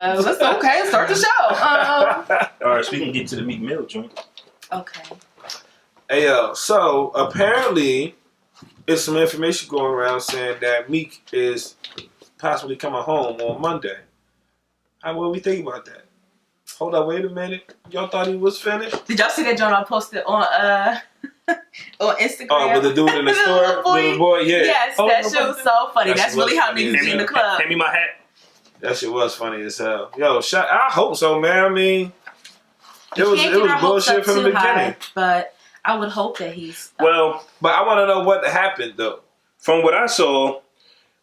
That's okay. Start the show. All right, so we can get to the Meek Mill joint. Okay. Hey, yo, so apparently, there's some information going around saying that Meek is possibly coming home on Monday. What do we think about that? Hold up, wait a minute. Y'all thought he was finished? Did y'all see that John I posted on on Instagram? Oh, with the dude in the store? Little boy, yeah. Yes, that shit was so funny. That's really how niggas be in the club. Hand me my hat. That shit was funny as hell. Yo, I hope so, man. I mean, it was bullshit from the beginning. But I would hope that he's... Well, but I want to know what happened, though. From what I saw,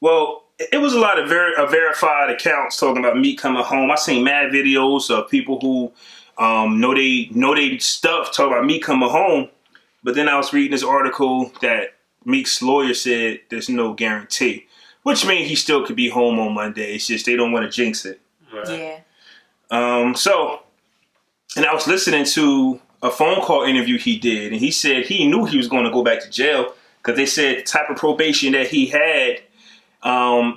well, it was a lot of verified accounts talking about Meek coming home. I seen mad videos of people who know they stuff talking about Meek coming home. But then I was reading this article that Meek's lawyer said there's no guarantee, which means he still could be home on Monday. It's just they don't want to jinx it. Right. Yeah. And I was listening to a phone call interview he did, and he said he knew he was going to go back to jail because they said the type of probation that he had,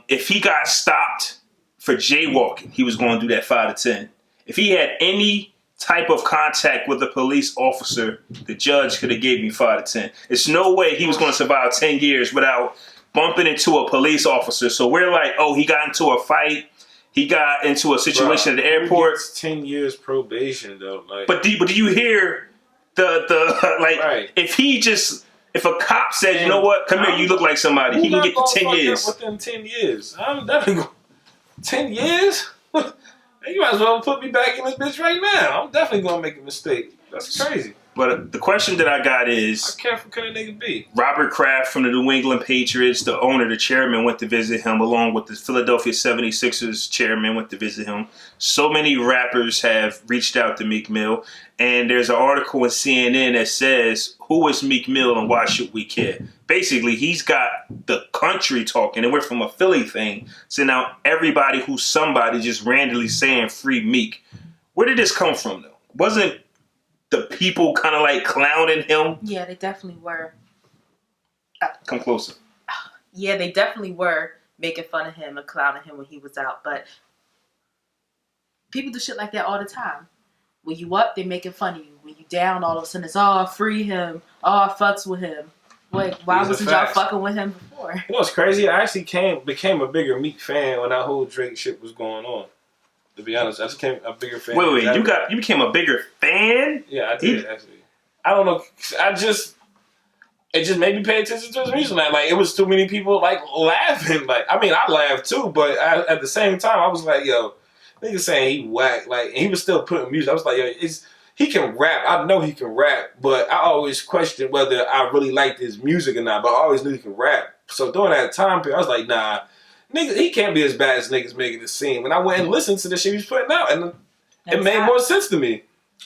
if he got stopped for jaywalking, he was going to do that 5 to 10. If he had any type of contact with a police officer, the judge could have gave me 5 to 10. There's no way he was going to survive 10 years without bumping into a police officer. So we're like, oh, he got into a fight. He got into a situation at the airport. It's 10 years probation, though. Like, but do you hear the like? Right. If a cop says, you know what, come here, you look like somebody, he can get the 10 years. Within 10 years, I'm definitely going. 10 years? You might as well put me back in this bitch right now. I'm definitely gonna make a mistake. That's crazy. But the question that I got is, how careful can a nigga be? Robert Kraft from the New England Patriots, the owner, the chairman, went to visit him, along with the Philadelphia 76ers chairman went to visit him. So many rappers have reached out to Meek Mill, and there's an article in CNN that says, who is Meek Mill and why should we care? Basically, he's got the country talking, and we're from a Philly thing. So now everybody who's somebody just randomly saying free Meek. Where did this come from, though? Wasn't the people kind of like clowning him? Yeah, they definitely were. Come closer. Yeah, they definitely were making fun of him and clowning him when he was out. But people do shit like that all the time. When you up, they making fun of you. When you down, all of a sudden it's, oh, free him. Oh, I fucks with him. Wait, why wasn't y'all fucking with him before? You know what's crazy? I actually became a bigger Meek fan when that whole Drake shit was going on. To be honest, I just became a bigger fan. Wait, you became a bigger fan? Yeah, I did actually. I don't know. It just made me pay attention to his music. Like, it was too many people like laughing. Like, I mean, I laughed too, but at the same time, I was like, yo, niggas saying he whack. Like, and he was still putting music. I was like, yo, he can rap. I know he can rap, but I always questioned whether I really liked his music or not. But I always knew he could rap. So during that time period, I was like, nah. Nigga, he can't be as bad as niggas making it seem. And I went and listened to the shit he was putting out, and it made more sense to me.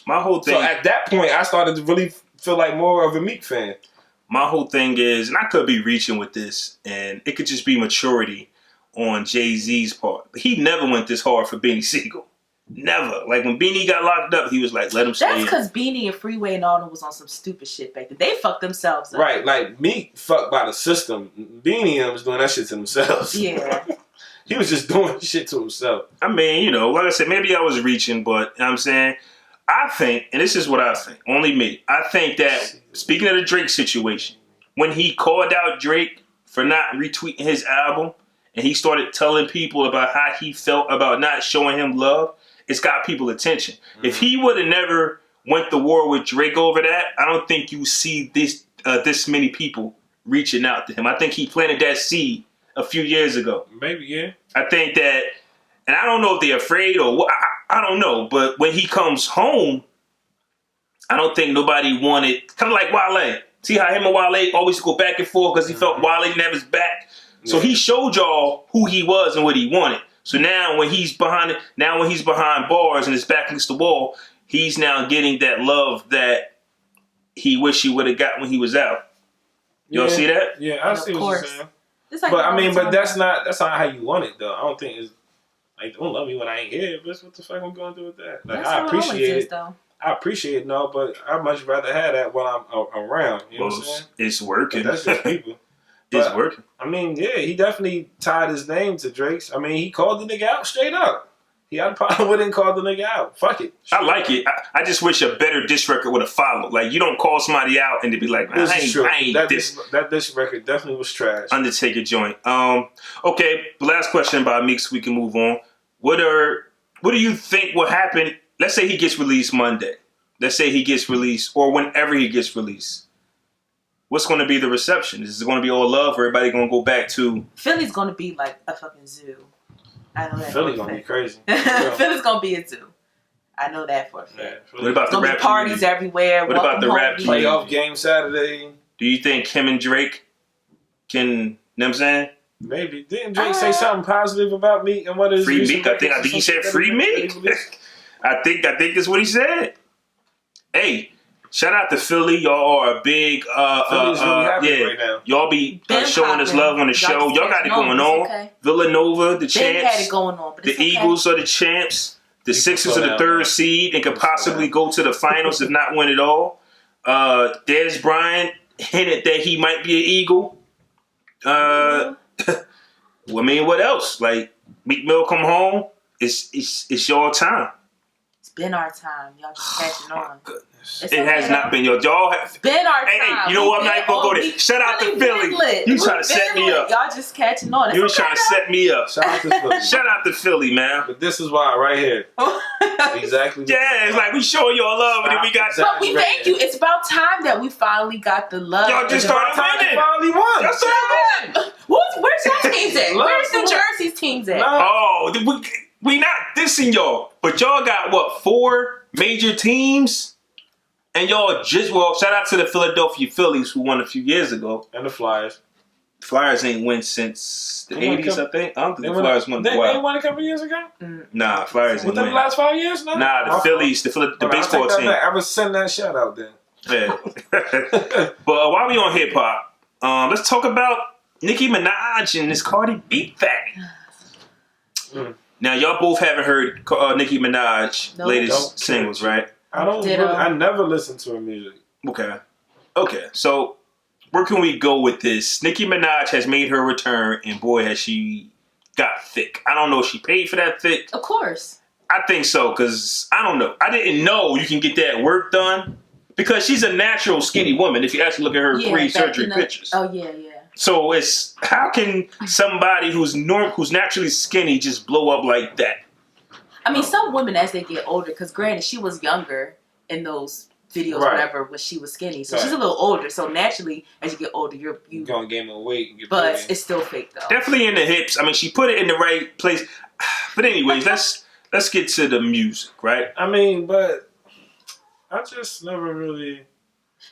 My whole thing. So at that point, I started to really feel like more of a Meek fan. My whole thing is, and I could be reaching with this, and it could just be maturity on Jay-Z's part. But he never went this hard for Beanie Siegel. Never. Like, when Beanie got locked up, he was like, let him stay. That's because Beanie and Freeway and all them was on some stupid shit back then. They fucked themselves up. Right. Like, Meek fucked by the system. Beanie was doing that shit to themselves. Yeah. He was just doing shit to himself. I mean, you know, like I said, maybe I was reaching, but you know what I'm saying, I think, and this is what I think, only me, I think that, speaking of the Drake situation, when he called out Drake for not retweeting his album, and he started telling people about how he felt about not showing him love, it's got people attention. Mm-hmm. If he would have never went to war with Drake over that, I don't think you see this many people reaching out to him. I think he planted that seed a few years ago. Maybe, yeah. I think that, and I don't know if they're afraid or what, I don't know, but when he comes home, I don't think nobody wanted, kind of like Wale. See how him and Wale always go back and forth because he felt Wale didn't have his back. So he showed y'all who he was and what he wanted. So now when he's behind bars and his back against the wall, he's now getting that love that he wish he would have got when he was out. Y'all see that? Yeah, I see what you're saying. Like, but I mean, but that's not how you want it though. I don't think it's like, don't love me when I ain't here, but what the fuck I'm going to do with that? Like, I appreciate it. Though. I appreciate it, no, but I'd much rather have that while I'm around. You know what I'm saying? It's working. But that's just people. It's working. I mean, yeah, he definitely tied his name to Drake's. I mean, he called the nigga out straight up. I probably wouldn't call the nigga out. Fuck it. I like it. I just wish a better diss record would have followed. Like, you don't call somebody out and to be like, man, that diss record definitely was trash. Undertaker joint. Okay, last question about Meek so we can move on. What do you think will happen? Let's say he gets released Monday. Let's say he gets released, or whenever he gets released. What's going to be the reception? Is it going to be all love, or everybody going to go back to... Philly's going to be like a fucking zoo. I know that. Philly's going to be crazy. Philly's going to be a zoo. I know that for a fact. What about the rap parties community? everywhere. What about the rap community? Playoff game Saturday. Do you think him and Drake can, you know what I'm saying? Maybe. Didn't Drake say something positive about Meek and what is Free Meek? I think he said free Meek. I think that's what he said. Hey, shout out to Philly. Y'all are a big Philly's really happy right now. Y'all be showing us love on the show. Y'all got it going on. Okay. Villanova, the champs. Had it going on, but the Eagles are the champs. The Sixers are the third seed and could possibly go to the finals if not win it all. Dez Bryant hinted that he might be an Eagle. I mean, what else? Like, Meek Mill come home. It's your time. It's been our time. Y'all just catching on. Goodness. It has not been y'all. It's been our time. Hey, you know what? I'm not going to go there. Shout out to Philly. You trying to set me up. Y'all just catching on. You trying to set me up. Shout out to Philly. Shout out to Philly, man. But this is why right here. Exactly. Yeah, it's like we showing y'all love and then we got... But we thank you. It's about time that we finally got the love. Y'all just started winning. Finally won. Y'all started winning. Where's your teams at? Where's New Jersey's teams at? Oh, we not dissing y'all. But y'all got, what, 4 major teams? And y'all just, shout out to the Philadelphia Phillies who won a few years ago. And the Flyers. Flyers ain't win since the 80s, I think. I don't think the Flyers won a while. They won a couple years ago? Nah, Flyers ain't win. Within the last 5 years? No? Nah, the Phillies, the baseball team. I was sending that shout out then. Yeah. But while we on hip hop, let's talk about Nicki Minaj and this Cardi B thing. Now, y'all both haven't heard Nicki Minaj latest singles, right? I never listen to her music. Okay. So, where can we go with this? Nicki Minaj has made her return, and boy, has she got thick. I don't know if she paid for that thick. Of course. I think so, because I don't know. I didn't know you can get that work done, because she's a natural skinny woman, if you actually look at her pre-surgery pictures. Oh, yeah. So, it's, how can somebody who's naturally skinny just blow up like that? I mean, some women, as they get older, because granted, she was younger in those videos, whatever, when she was skinny. So she's a little older. So naturally, as you get older, you're going to gain more weight. But it's still fake, though. Definitely in the hips. I mean, she put it in the right place. But anyways, let's get to the music, right? I mean, but I just never really...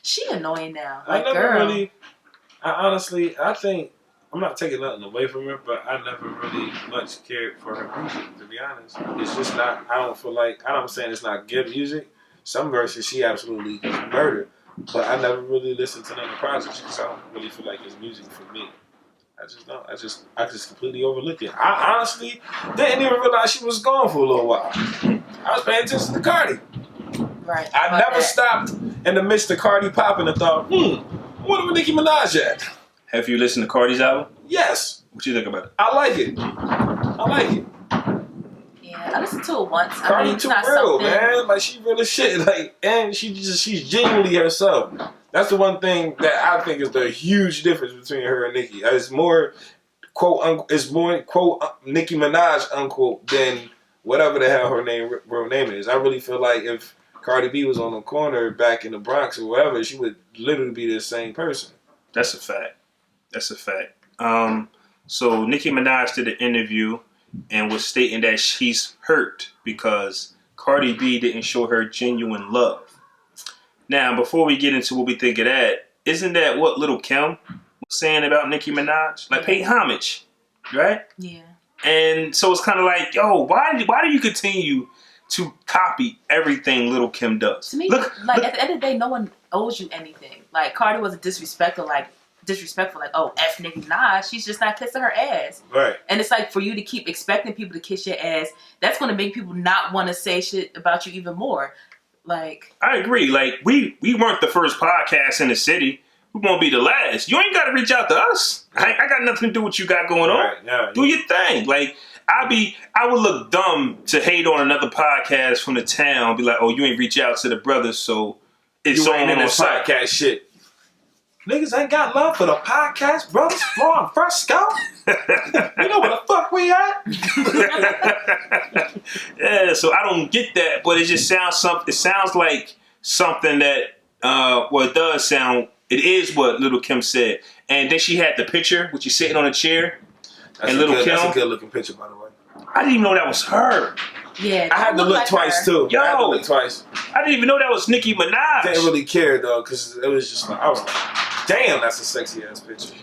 She annoying now. I honestly, I think... I'm not taking nothing away from her, but I never really much cared for her music, to be honest. It's just not, I'm saying it's not good music. Some verses she absolutely murdered, but I never really listened to none of the projects because I don't really feel like it's music for me. I just don't. I just completely overlooked it. I honestly didn't even realize she was gone for a little while. I was paying attention to Cardi. Right. I never stopped in the midst of Cardi popping and thought, what are Nicki Minaj at? Have you listened to Cardi's album? Yes. What you think about it? I like it. Yeah, I listened to it once. Cardi too real, man. Like, she real as shit. Like, and she's genuinely herself. That's the one thing that I think is the huge difference between her and Nicki. It's more quote Nicki Minaj unquote than whatever the hell her real name is. I really feel like if Cardi B was on the corner back in the Bronx or wherever, she would literally be the same person. That's a fact. So Nicki Minaj did an interview and was stating that she's hurt because Cardi B didn't show her genuine love. Now, before we get into what we think of that, isn't that what Lil' Kim was saying about Nicki Minaj? Like, pay homage, right? Yeah. And so it's kind of like, yo, why do you continue to copy everything Lil' Kim does? To me, at the end of the day, no one owes you anything. Like, Cardi wasn't disrespectful, oh, F Nicki Minaj, she's just not kissing her ass. Right. And it's like, for you to keep expecting people to kiss your ass, that's going to make people not want to say shit about you even more. Like, I agree. Like, we weren't the first podcast in the city. We won't be the last. You ain't got to reach out to us. I got nothing to do with what you got going on. Right, yeah. Do your thing. Like, I would look dumb to hate on another podcast from the town. Be like, oh, you ain't reach out to the brothers, so it's you ain't on in this podcast shit. Niggas ain't got love for the podcast, brothers. Florida Fresco. You know where the fuck we at? Yeah, so I don't get that, but it just sounds It sounds like something that it does sound. It is what Little Kim said, and then she had the picture, which is sitting on a chair, That's a good looking picture, by the way. I didn't even know that was her. Yeah, I had to look twice too. Yo, I had to look twice. I didn't even know that was Nicki Minaj. Didn't really care though, because it was just like I was like, damn, that's a sexy ass picture.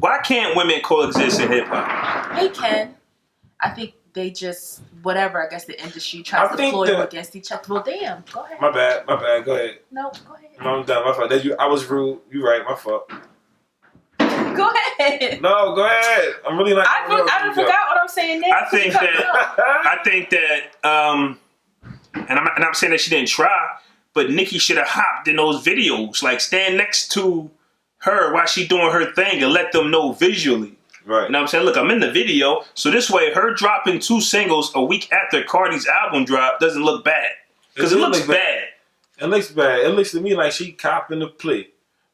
Why can't women coexist in hip hop? They can. I think they just whatever. I guess the industry tries to deploy them against each other. Well, damn. Go ahead. My bad. Go ahead. No, go ahead. No, I'm done. My fault. I was rude. You right. My fault. Go ahead. No, go ahead. I'm really like. I forgot what I'm saying now. I think that. And I'm saying that she didn't try, but Nicki should have hopped in those videos, like stand next to her while she doing her thing and let them know visually. Right. You know what I'm saying? Look, I'm in the video, so this way her dropping 2 singles a week after Cardi's album drop doesn't look bad. Because it looks bad. It looks bad. It looks to me like she copping the plea.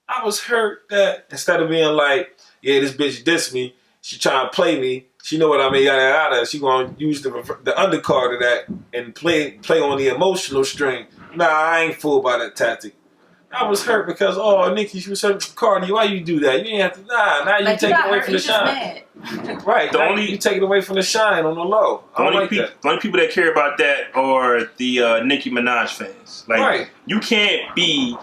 I was hurt that instead of being like, yeah, this bitch dissed me, she trying to play me, she know what I mean, yada yada, she gonna use the undercard of that and play on the emotional string. Nah, I ain't fooled by that tactic. I was hurt because, Nicki, she was hurt for Cardi. Why you do that? You ain't have to. Now you take it away from the shine. Right. You take it away from the shine on the low. The only people that care about that are the Nicki Minaj fans. Like, right. You can't be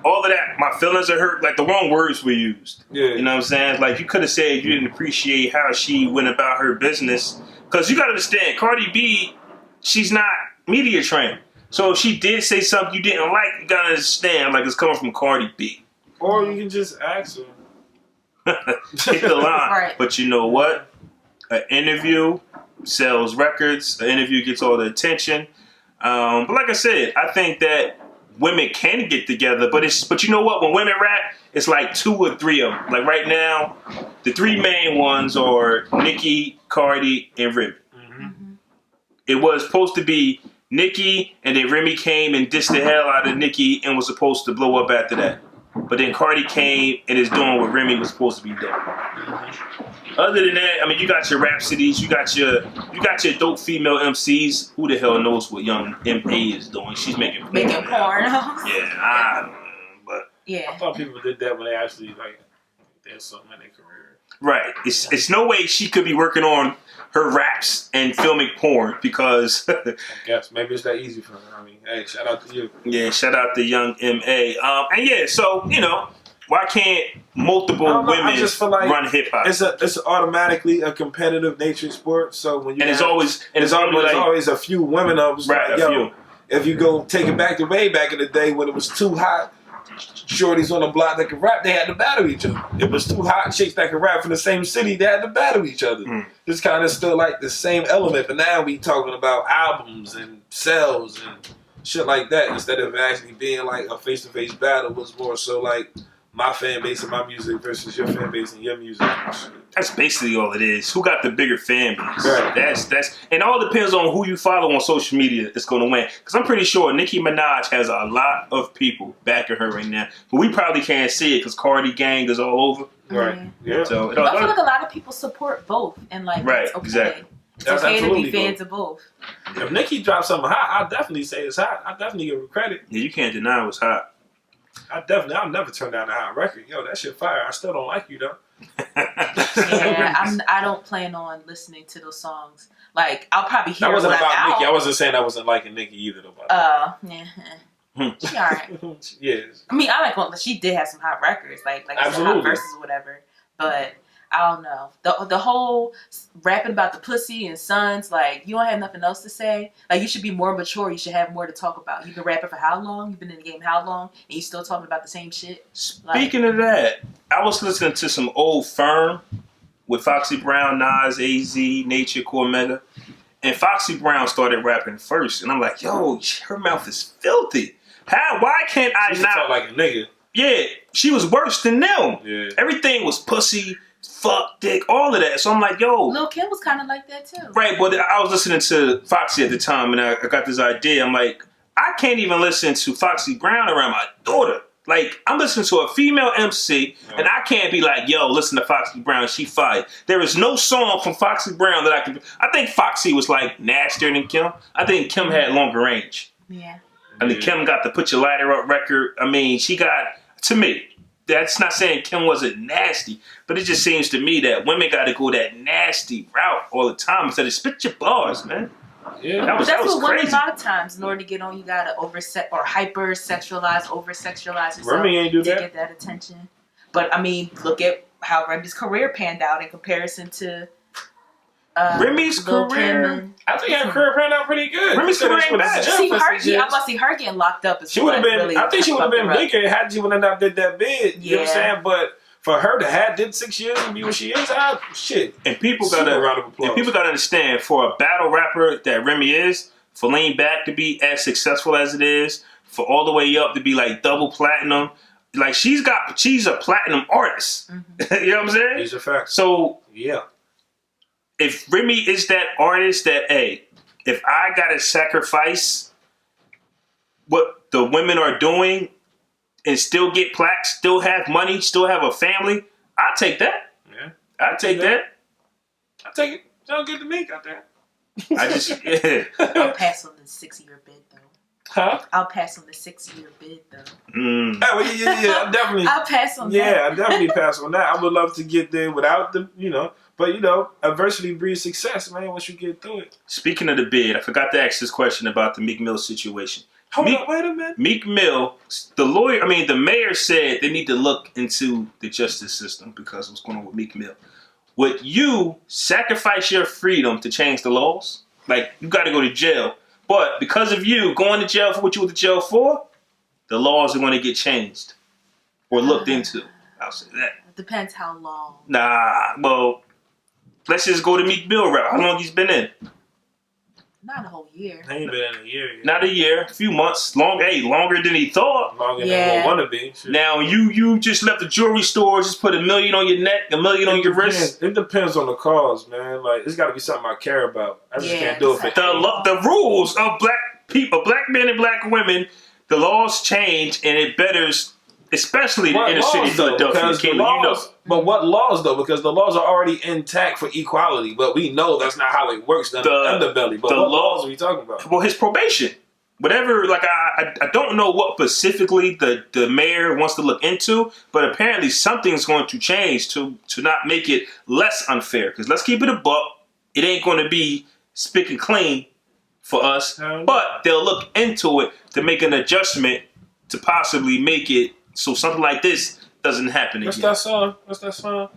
all of that. My feelings are hurt. Like the wrong words were used. Yeah. You know what I'm saying? Like you could have said you didn't appreciate how she went about her business. Because you got to understand, Cardi B, she's not media trained. So if she did say something you didn't like, you gotta understand, like it's coming from Cardi B. Or you can just ask her. Hit the line. Right. But you know what? An interview sells records. An interview gets all the attention. But like I said, I think that women can get together. But you know what? When women rap, it's like 2 or 3 of them. Like right now, the 3 main ones are Nicki, Cardi, and Remy. Mm-hmm. It was supposed to be Nicki, and then Remy came and dissed the hell out of Nicki and was supposed to blow up after that. But then Cardi came and is doing what Remy was supposed to be doing. Other than that, I mean, you got your Rhapsodies, you got your dope female MCs. Who the hell knows what young M.A. is doing? She's making porn. Yeah, I don't know, but I thought people did that when they actually did something in their career. Right. It's no way she could be working on her raps and filming porn because I guess maybe it's that easy for her. I mean, hey, shout out to you. Yeah, shout out to young M.A. And yeah, so why can't multiple women run hip hop? It's automatically a competitive nature sport. So when you there's always a few women of us. Right, like, few. If you go take it back to way back in the day when it was too hot. Shorties on the block that could rap, they had to battle each other. It was 2 hot chicks that could rap from the same city, they had to battle each other. It's kind of still like the same element, but now we talking about albums and sales and shit like that instead of actually being like a face-to-face battle. Was more so like my fan base and my music versus your fan base and your music. That's basically all it is. Who got the bigger fan base? Right. That's and it all depends on who you follow on social media that's going to win. Because I'm pretty sure Nicki Minaj has a lot of people backing her right now, but we probably can't see it because Cardi gang is all over. Right. Yeah. So I feel like a lot of people support both, and like it's okay. Exactly. It's okay to be fans of both. If Nicki drops something hot, I'll definitely say it's hot. I definitely give her credit. Yeah, you can't deny it was hot. I'll never turn down a hot record. Yo, that shit fire. I still don't like you though. Yeah, I don't plan on listening to those songs. Like I'll probably hear. That wasn't about Nicki. I wasn't saying I wasn't liking Nicki either though. Yeah. She alright. Yes. I mean, I like one. She did have some hot records, like some hot verses or whatever. But I don't know. The whole rapping about the pussy and sons, like you don't have nothing else to say. Like you should be more mature. You should have more to talk about. You've been rapping for how long? You've been in the game how long? And you still talking about the same shit? Speaking of that, I was listening to some old Firm with Foxy Brown, Nas, AZ, Nature, Cormega. And Foxy Brown started rapping first. And I'm like, yo, her mouth is filthy. Why can't I she not? Talk like a nigga. Yeah, she was worse than them. Yeah. Everything was pussy, fuck, dick, all of that. So I'm like, yo. Lil' Kim was kind of like that too. Right, but I was listening to Foxy at the time, and I got this idea. I'm like, I can't even listen to Foxy Brown around my daughter. Like, I'm listening to a female MC, and I can't be like, yo, listen to Foxy Brown, she fire. There is no song from Foxy Brown that I can... I think Foxy was, like, nastier than Kim. I think Kim had longer range. Yeah. I mean, Kim got the Put Your Lighter Up record. I mean, she got... To me, that's not saying Kim wasn't nasty, but it just seems to me that women got to go that nasty route all the time instead of spit your bars, man. Yeah, that's what women crazy. a lot of times, in order to get on, you gotta over sexualize yourself Remy ain't do to that. get that attention. But I mean, look at how Remy's career panned out in comparison to Remy's career. I think her career panned out pretty good. Remy's career ain't bad. See her, I must see her getting locked up. She would have been. Really, I think she would have been bigger had she wouldn't have did that bid. You know what I'm saying? But for her to have did 6 years and be what she is, shit. And people gotta understand, for a battle rapper that Remy is, for Lean Back to be as successful as it is, for all the way up to be like double platinum, like she's a platinum artist. Mm-hmm. You know what I'm saying? These are facts. So yeah, if Remy is that artist that, hey, if I gotta sacrifice what the women are doing and still get plaques, still have money, still have a family, I'll take that. Yeah. I'll take that. I'll take it. Sound good to me out there. I'll pass on the 6-year bid though. Huh? I'll pass on the 6-year bid though. Mm. Oh, yeah, I'm definitely. I'll pass on that. Yeah, I definitely pass on that. I would love to get there without the, but adversity breeds success, man. Once you get through it. Speaking of the bid, I forgot to ask this question about the Meek Mill situation. Hold on, wait a minute. Meek Mill, the mayor said they need to look into the justice system because of what's going on with Meek Mill. Would you sacrifice your freedom to change the laws? Like, you got to go to jail. But because of you going to jail for what you went to jail for, the laws are going to get changed or looked into. I'll say that. It depends how long. Nah, well, let's just go to Meek Mill route. How long he's been in? Not a whole year. He ain't been in a year yet. Not a year, a few months. Longer than he thought. Longer than what want to be. Shit. Now, you just left the jewelry store, just put $1 million on your neck, $1 million on your wrist. It depends on the cause, man. Like, it's got to be something I care about. I just can't do it for the rules of black people, black men and black women, the laws change, and it betters, especially the inner city of Philadelphia. But what laws, though? Because the laws are already intact for equality, but we know that's not how it works in the underbelly. But what laws are we talking about? Well, his probation. Whatever, like, I don't know what specifically the mayor wants to look into, but apparently something's going to change to not make it less unfair. Because let's keep it a buck. It ain't going to be spick and clean for us, but they'll look into it to make an adjustment to possibly make it so something like this doesn't happen again. What's that song?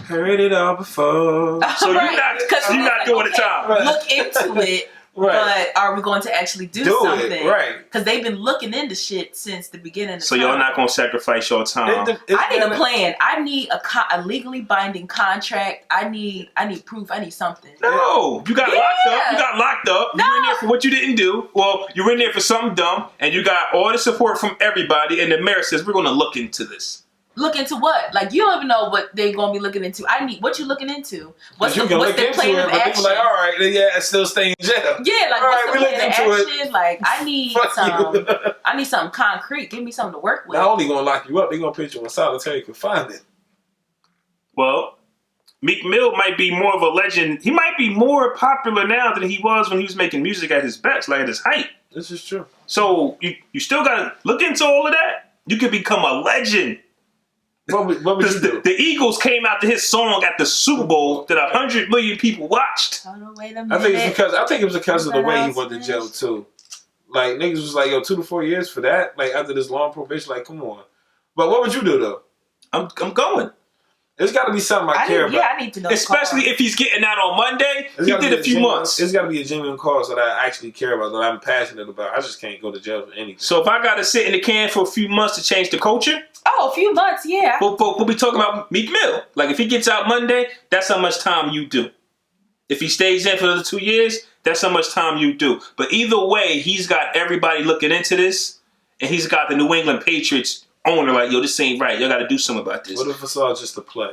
Heard it all before. So you're not doing the time. Right. Look into it. Right. But are we going to actually do something? It, right. Because they've been looking into shit since the beginning of time. So y'all not going to sacrifice your time? I need a plan. I need a legally binding contract. I need proof. I need something. No. You got locked up. You got locked up. No. You were in there for what you didn't do. Well, you were in there for something dumb. And you got all the support from everybody. And the mayor says, we're going to look into this. Look into what? Like, you don't even know what they're going to be looking into. What you looking into? What's the plan of action? People like, all right, yeah, still stay in jail. Yeah, like, what's the plan of action? Like, I need something concrete. Give me something to work with. Not only going to lock you up, they're going to put you in solitary confinement. Well, Meek Mill might be more of a legend. He might be more popular now than he was when he was making music at his best, like at his height. This is true. So you still got to look into all of that. You could become a legend. What would you do? The Eagles came out to his song at the Super Bowl that 100 million people watched. Oh, wait a minute. I think it was because of the way he went to jail too. Like, niggas was like, 2 to 4 years for that. Like, after this long probation, like, come on. But what would you do though? I'm going. It's got to be something I care about. Yeah, I need to know. Especially if he's getting out on Monday. He did a few months. It's got to be a genuine cause that I actually care about, that I'm passionate about. I just can't go to jail for anything. So if I got to sit in the can for a few months to change the culture. Oh, a few months, yeah. We'll be talking about Meek Mill. Like, if he gets out Monday, that's how much time you do. If he stays in for another 2 years, that's how much time you do. But either way, he's got everybody looking into this, and he's got the New England Patriots owner like, yo, this ain't right. Y'all got to do something about this. What if it's all just a play?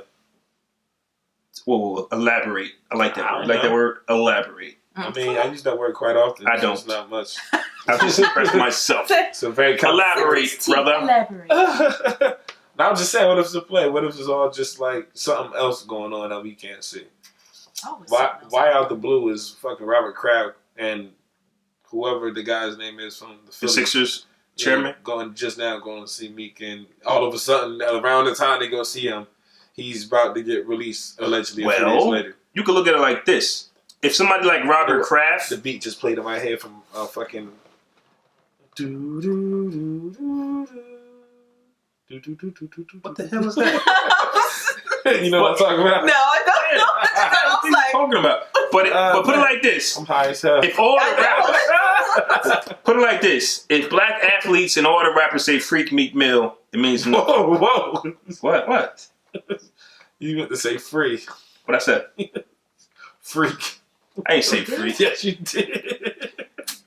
Whoa, elaborate. I like that word. Like that word, elaborate. I mean, I use that word quite often. I don't. It's not much. I just express myself. It's a very elaborate, brother. Elaborate. Now I'm just saying, what if it's a play? What if it's all just like something else going on that we can't see? Why out the blue is fucking Robert Kraft and whoever the guy's name is from the Sixers chairman going to see Meek, and all of a sudden around the time they go see him, he's about to get released allegedly a few days later. You could look at it like this: if somebody like Robert Kraft, the beat just played in my head from fucking. What the hell is that? You know what I'm talking about? No, I don't know. What are you talking about? But put it like this: I'm high as hell. if all the rappers, put it like this: if black athletes and all the rappers say "freak Meek Mill," it means no. Whoa. What? You meant to say free. What I said? Freak. I ain't say freak. Yes, you did.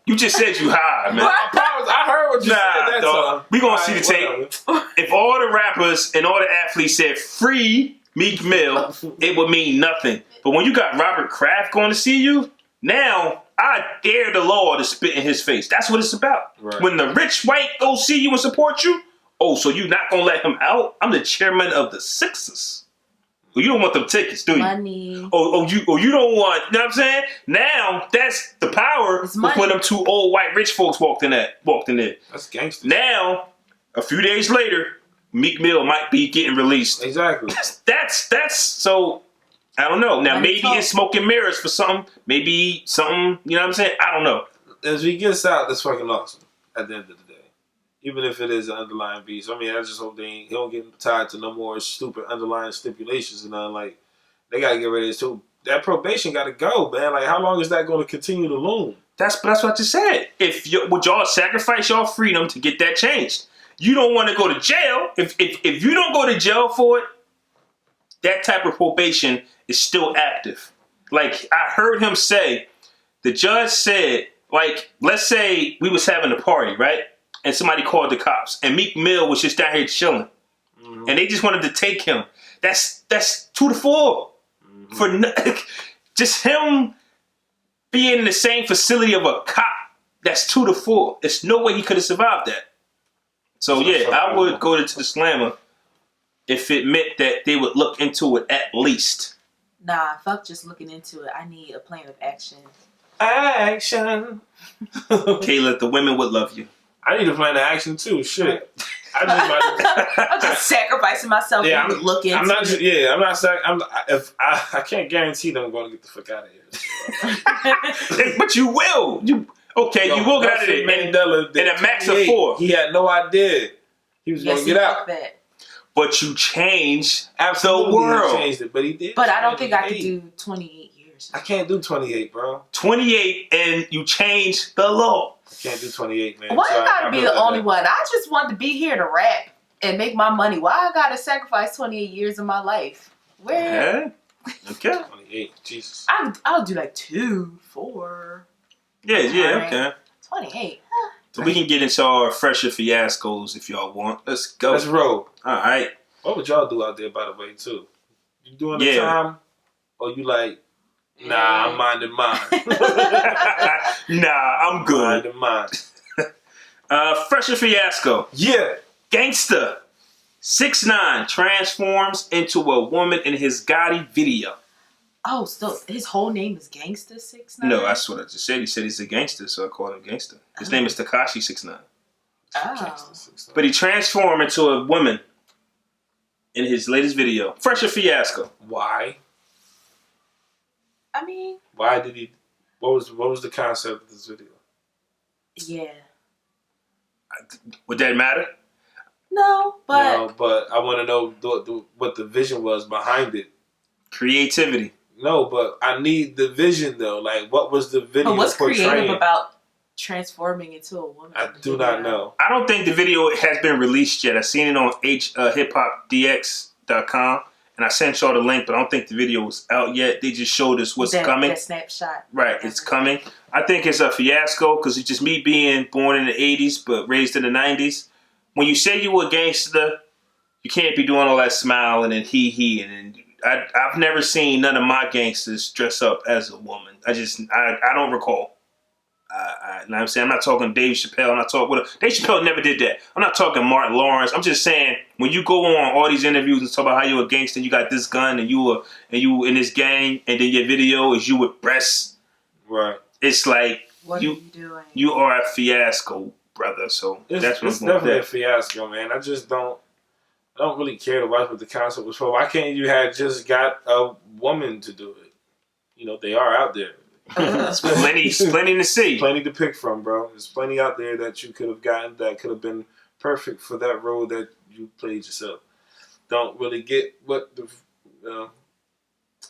You just said you high, man. I heard what you said. That's all. We gonna see the tape. If all the rappers and all the athletes said "free Meek Mill," it would mean nothing. But when you got Robert Kraft going to see you, now I dare the law to spit in his face. That's what it's about. Right. When the rich white go see you and support you, oh, so you not gonna let him out? I'm the chairman of the Sixers. Well, you don't want them tickets, do you? Money. You don't want, you know what I'm saying? Now, that's the power when them two old white rich folks walked in there. That's gangster. Now, a few days later, Meek Mill might be getting released. Exactly. That's so, I don't know. Now, maybe it's smoke and mirrors for something. Maybe something, you know what I'm saying? I don't know. As he gets out, that's fucking awesome at the end of the day. Even if it is an underlying beast. I mean, I just hope he don't get tied to no more stupid underlying stipulations and nothing. Like, they got to get rid of this too. That probation got to go, man. Like, how long is that going to continue to loom? That's what I just said. Would y'all sacrifice y'all freedom to get that changed? You don't want to go to jail. If you don't go to jail for it, that type of probation is still active. Like, I heard him say, the judge said, like, let's say we was having a party, right? And somebody called the cops, and Meek Mill was just down here chilling, and they just wanted to take him. That's 2 to 4 for just him being in the same facility of a cop. That's 2 to 4. There's no way he could have survived that. So yeah, I would go to the slammer if it meant that they would look into it at least. Nah, fuck just looking into it. I need a plan of action. Action. Kayla, the women would love you. I need a plan of action too. Shit. I'm just sacrificing myself. Yeah, to look into. I'm not. I'm not. I can't guarantee that I'm going to get the fuck out of here. But you will. You will get out of there. Mandela in a max of 4. He had no idea he was going to get out. But you changed Absolutely, the world. He changed it, but he did. But I don't think I could do 28 years. I can't do 28, bro. 28, and you changed the law. I can't do 28, man. Why I gotta be the only one? I just want to be here to rap and make my money. Why I gotta sacrifice 28 years of my life? Where? Yeah. Okay. 28, Jesus. I'll do like 2, 4. Yeah, Right. okay. 28. So we can get into our fresher fiascos if y'all want. Let's go. Let's roll. All right. What would y'all do out there, by the way, too? You doing the time? Or you like, nah, I'm minding mine. Nah, I'm good. Minding mine. Fresher fiasco. Yeah. Gangsta 6ix9ine transforms into a woman in his Gotti video. Oh, so his whole name is Gangsta 6ix9ine? No, that's what I just said. He said he's a gangster, so I called him gangster. His name is Tekashi 6ix9ine. Oh. But he transformed into a woman in his latest video. Fresher fiasco. Why? I mean, why did he? What was the concept of this video? Yeah. Would that matter? No, but I want to know what the vision was behind it. Creativity. No, but I need the vision though. Like, what was the video? But what's portraying? creative about transforming into a woman? I do not know. I don't think the video has been released yet. I seen it on hiphopdx.com, and I sent y'all the link, but I don't think the video was out yet. They just showed us what's coming. That snapshot. Right, it's coming. I think it's a fiasco because it's just me being born in the 80s but raised in the 90s. When you say you were a gangster, you can't be doing all that smiling and he and then I've never seen none of my gangsters dress up as a woman. I don't recall. You know what I'm saying? I'm not talking Dave Chappelle. I'm not talking... Dave Chappelle never did that. I'm not talking Martin Lawrence. I'm just saying, when you go on all these interviews and talk about how you're a gangster, you got this gun, and you in this gang, and then your video is you with breasts. Right. It's like... What are you doing? You are a fiasco, brother. So that's what it's definitely a fiasco, man. I just don't really care to watch what the concept was for. Why can't you have just got a woman to do it? You know, they are out there. plenty to see. Plenty to pick from, bro. There's plenty out there that you could have gotten that could have been perfect for that role that you played yourself. Don't really get what the...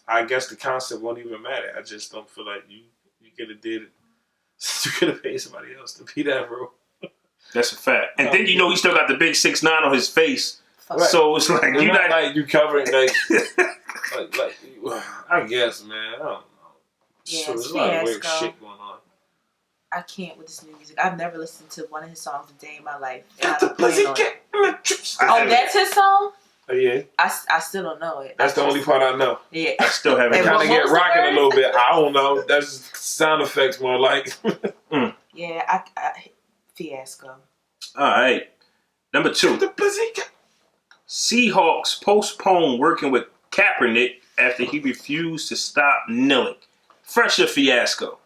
I guess the concept won't even matter. I just don't feel like you could have did it. You could have paid somebody else to be that role. That's a fact. And then he still got the big 6'9" on his face. Right. So it's like you're not like you covering like I guess, man. I don't know. Yeah, so there's a lot of weird shit going on. I can't with this new music. I've never listened to one of his songs a day in my life. And I don't plan on it. Oh, that's his song? Oh, yeah. I still don't know it. That's the only part I know. Yeah. I still haven't. Kind of get rocking a little bit. I don't know. That's sound effects more like. Yeah, I fiasco. All right. Number 2. Seahawks postpone working with Kaepernick after he refused to stop kneeling. Fresher fiasco.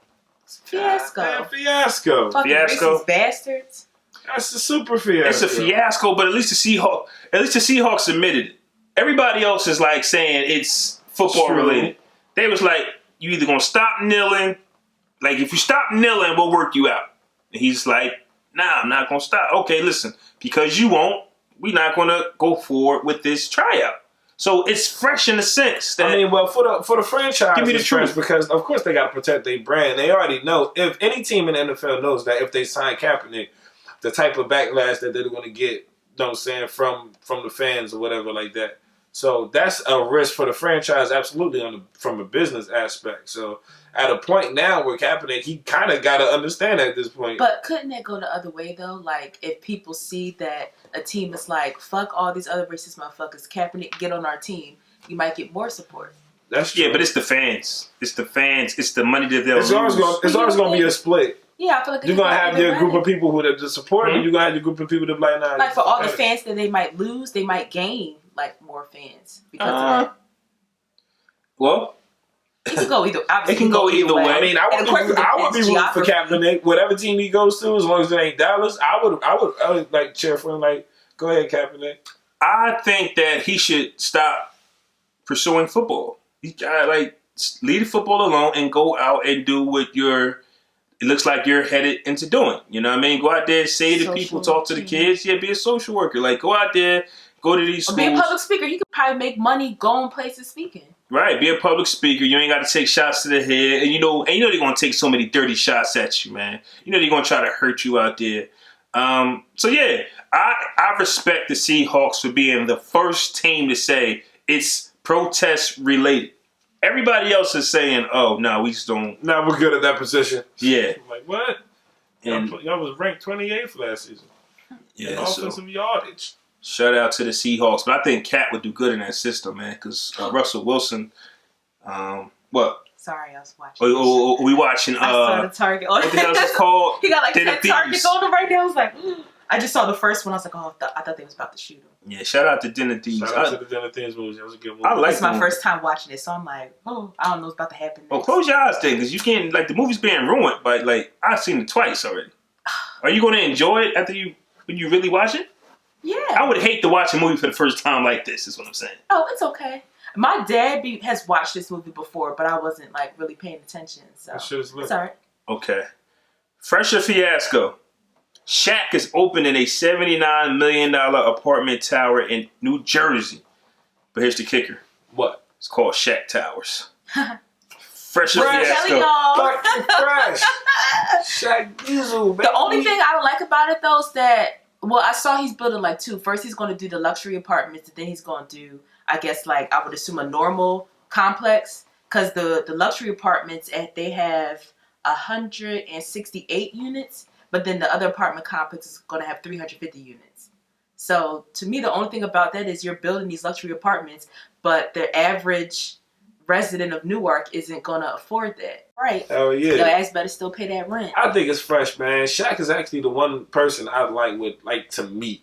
Fiasco. Fiasco. Fucking Fiasco. racist bastards. That's a super fiasco. It's a fiasco, but at least the Seahawks admitted it. Everybody else is like saying it's football related. They was like, you either gonna stop kneeling, like if you stop kneeling, we'll work you out. And he's like, nah, I'm not gonna stop. Okay, listen, because you won't, we're not gonna go forward with this tryout. So it's fresh in the sense that... I mean, well, for the franchise, give me the truth. because of course they got to protect their brand. They already know, if any team in the NFL knows that if they sign Kaepernick, the type of backlash that they're going to get, you know what I'm saying, from the fans or whatever like that. So that's a risk for the franchise, absolutely, from a business aspect. So at a point now where Kaepernick, he kind of got to understand at this point. But couldn't that go the other way, though? Like, if people see that a team is like, fuck all these other racist motherfuckers, Kaepernick, get on our team, you might get more support. That's true. Yeah, but it's the fans. It's the fans. It's the money that they'll lose. It's always going to be a split. Yeah, I feel like you're going to have your group of people who are support, and you're going to have your group of people that are like, nah. Like, for all the fans that they might lose, they might gain, like, more fans because of that. Well... It can go either. It can go either way. I mean, I would be rooting for Kaepernick. Whatever team he goes to, as long as it ain't Dallas, I would like cheer for him. Like, go ahead, Kaepernick. I think that he should stop pursuing football. He got leave the football alone and go out and do what it looks like you're headed into doing. You know what I mean? Go out there, say to people, talk to the kids. Yeah, be a social worker. Like, go out there, go to these schools. Be a public speaker. You could probably make money going places speaking. Right, be a public speaker. You ain't got to take shots to the head, and you know they're gonna take so many dirty shots at you, man. You know they're gonna try to hurt you out there. So yeah, I respect the Seahawks for being the first team to say it's protest related. Everybody else is saying, "Oh no, we just don't." No, we're good at that position. Yeah, I'm like what? And y'all was ranked 28th last season. Yeah, offensive yardage. Shout out to the Seahawks. But I think Cat would do good in that system, man, because Russell Wilson, what? Sorry, I was watching. Oh, we watching. I saw the target. What the hell is it called? He got like 10 targets on him right now. I was like, I just saw the first one. I was like, oh, I thought they was about to shoot him. Yeah, shout out to Dinner Thieves. Shout out to the Dinner Thieves movie. That was a good movie. I like it's my first time watching it, so I'm like, oh, I don't know what's about to happen next. Well, close your eyes then, because you can't, the movie's being ruined, but, I've seen it twice already. Are you going to enjoy it when you really watch it? Yeah. I would hate to watch a movie for the first time like this, is what I'm saying. Oh, it's okay. My dad has watched this movie before, but I wasn't, really paying attention, so it's all right. Okay. Fresher fiasco. Shaq is opening a $79 million apartment tower in New Jersey. But here's the kicker. What? It's called Shaq Towers. Fresher fiasco. Fresh. Shaq Diesel, baby. The only thing I don't like about it, though, is that, I saw he's building, two. First, he's going to do the luxury apartments, and then he's going to do, I guess, I would assume a normal complex. Because the luxury apartments, they have 168 units. But then the other apartment complex is going to have 350 units. So to me, the only thing about that is you're building these luxury apartments, but the average resident of Newark isn't gonna afford that, right? Hell yeah. Your ass better still pay that rent. I think it's fresh, man. Shaq is actually the one person I would like to meet.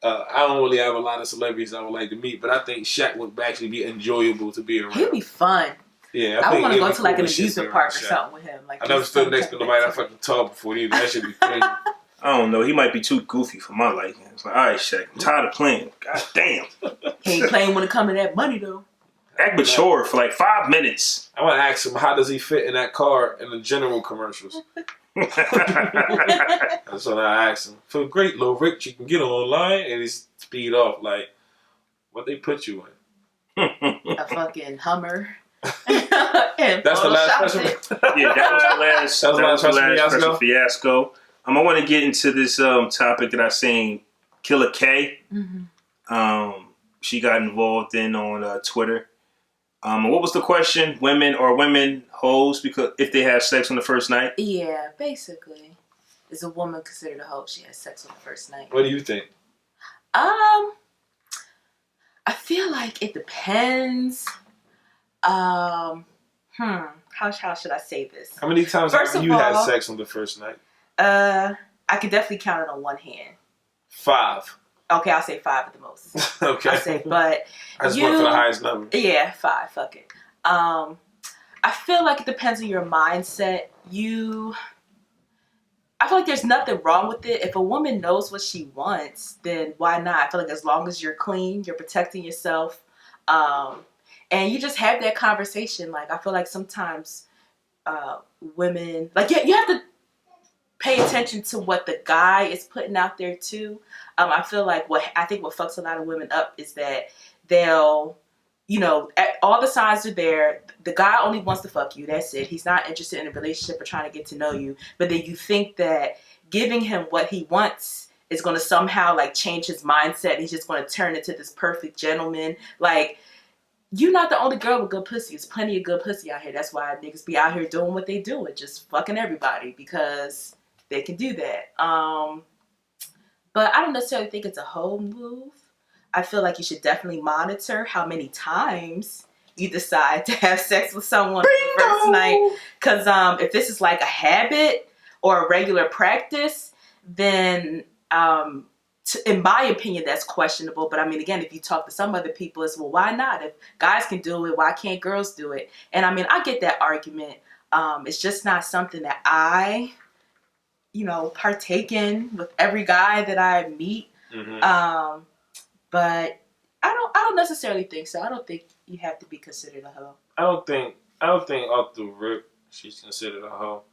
I don't really have a lot of celebrities I would like to meet, but I think Shaq would actually be enjoyable to be around. He'd be fun. Yeah, I would want to go to like an amusement park or something with him. Like I never stood next to nobody that fucking tall before either. That should be crazy. I don't know. He might be too goofy for my liking. It's like, all right, Shaq, I'm tired of playing. God damn. He ain't playing when it comes to that money though. Act mature for like 5 minutes. I want to ask him, how does he fit in that car in the general commercials? That's what I asked him. Feel great, Lil Rick. You can get online and he's speed off. Like, what they put you in? A fucking Hummer. That's the last special. Yeah, that was the last special fiasco. I want to get into this topic that I seen Killer K. Mm-hmm. She got involved in on Twitter. What was the question? Women hoes because if they have sex on the first night? Yeah, basically. Is a woman considered a hoe if she has sex on the first night? What do you think? I feel like it depends. How should I say this? How many times have you had sex on the first night? I could definitely count it on one hand. 5. Okay, I'll say 5 at the most. Okay. I say, but I just went for the highest number. Yeah, 5. Fuck it. I feel like it depends on your mindset. I feel like there's nothing wrong with it. If a woman knows what she wants, then why not? I feel like as long as you're clean, you're protecting yourself, and you just have that conversation. Like I feel like sometimes women, like you have to pay attention to what the guy is putting out there too. I feel like what fucks a lot of women up is that they'll, all the signs are there. The guy only wants to fuck you. That's it. He's not interested in a relationship or trying to get to know you. But then you think that giving him what he wants is going to somehow like change his mindset. He's just going to turn into this perfect gentleman. Like, you're not the only girl with good pussy. There's plenty of good pussy out here. That's why niggas be out here doing what they do and just fucking everybody because they can do that. But I don't necessarily think it's a hoe move. I feel like you should definitely monitor how many times you decide to have sex with someone on the first night. Because if this is like a habit or a regular practice, then in my opinion, that's questionable. But I mean, again, if you talk to some other people, it's, well, why not? If guys can do it, why can't girls do it? And I mean, I get that argument. It's just not something that I, partake in with every guy that I meet. Mm-hmm. But I don't necessarily think so. I don't think you have to be considered a hoe. I don't think off the rip she's considered a hoe.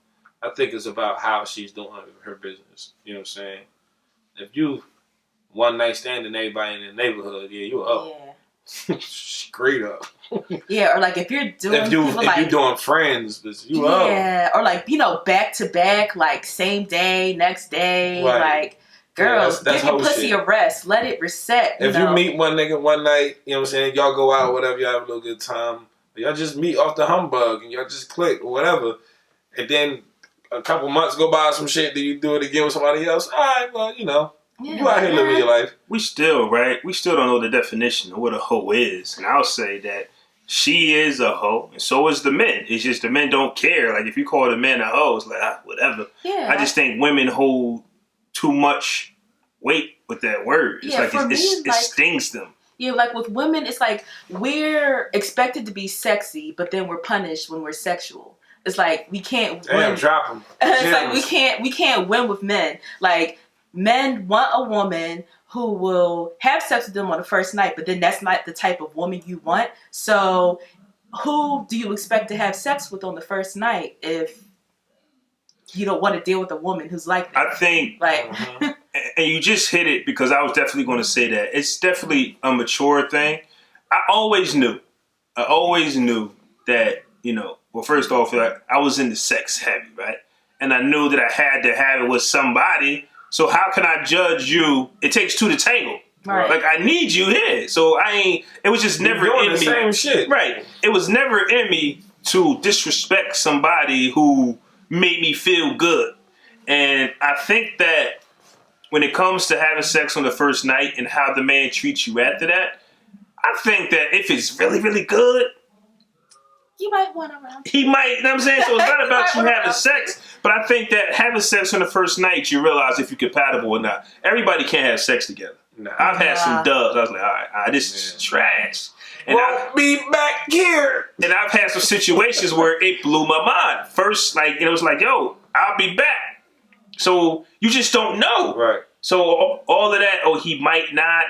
I think it's about how she's doing her business. You know what I'm saying? If you one night standing everybody in the neighborhood, yeah, you a hoe. Yeah. Straight up. Yeah, or like if you're doing if you're doing friends, you up. Yeah, or like back to back, like same day, next day, right. Like girls, give your pussy a rest, let it reset. If you meet one nigga one night, you know what I'm saying, y'all go out, whatever, y'all have a little good time. Y'all just meet off the humbug and y'all just click or whatever, and then a couple months go by, some shit, then you do it again with somebody else. All right, well, you out here living your life. We still don't know the definition of what a hoe is. And I'll say that she is a hoe, and so is the men. It's just the men don't care. Like, if you call the men a hoe, it's like, whatever. Yeah. I just think women hold too much weight with that word. It's it stings them. Yeah, like with women, it's like we're expected to be sexy, but then we're punished when we're sexual. It's like we can't win. Drop them. It's like we can't win with men. Like, men want a woman who will have sex with them on the first night, but then that's not the type of woman you want. So who do you expect to have sex with on the first night if you don't want to deal with a woman who's like that? I think, and you just hit it, because I was definitely going to say that. It's definitely a mature thing. I always knew that, well, first off, I was into sex heavy, right? And I knew that I had to have it with somebody. So how can I judge you? It takes two to tangle. Right. Like, I need you here. So it was just never in me. Same shit. Right. It was never in me to disrespect somebody who made me feel good. And I think that when it comes to having sex on the first night and how the man treats you after that, I think that if it's really, really good, you might want to round. He might, you know what I'm saying? So it's not about you having sex, but I think that having sex on the first night, you realize if you're compatible or not. Everybody can't have sex together. Nah. I've had some dubs. I was like, all right, this is trash. And I'll be back here. And I've had some situations where it blew my mind. First, like, it was like, yo, I'll be back. So you just don't know. Right. So all of that, he might not.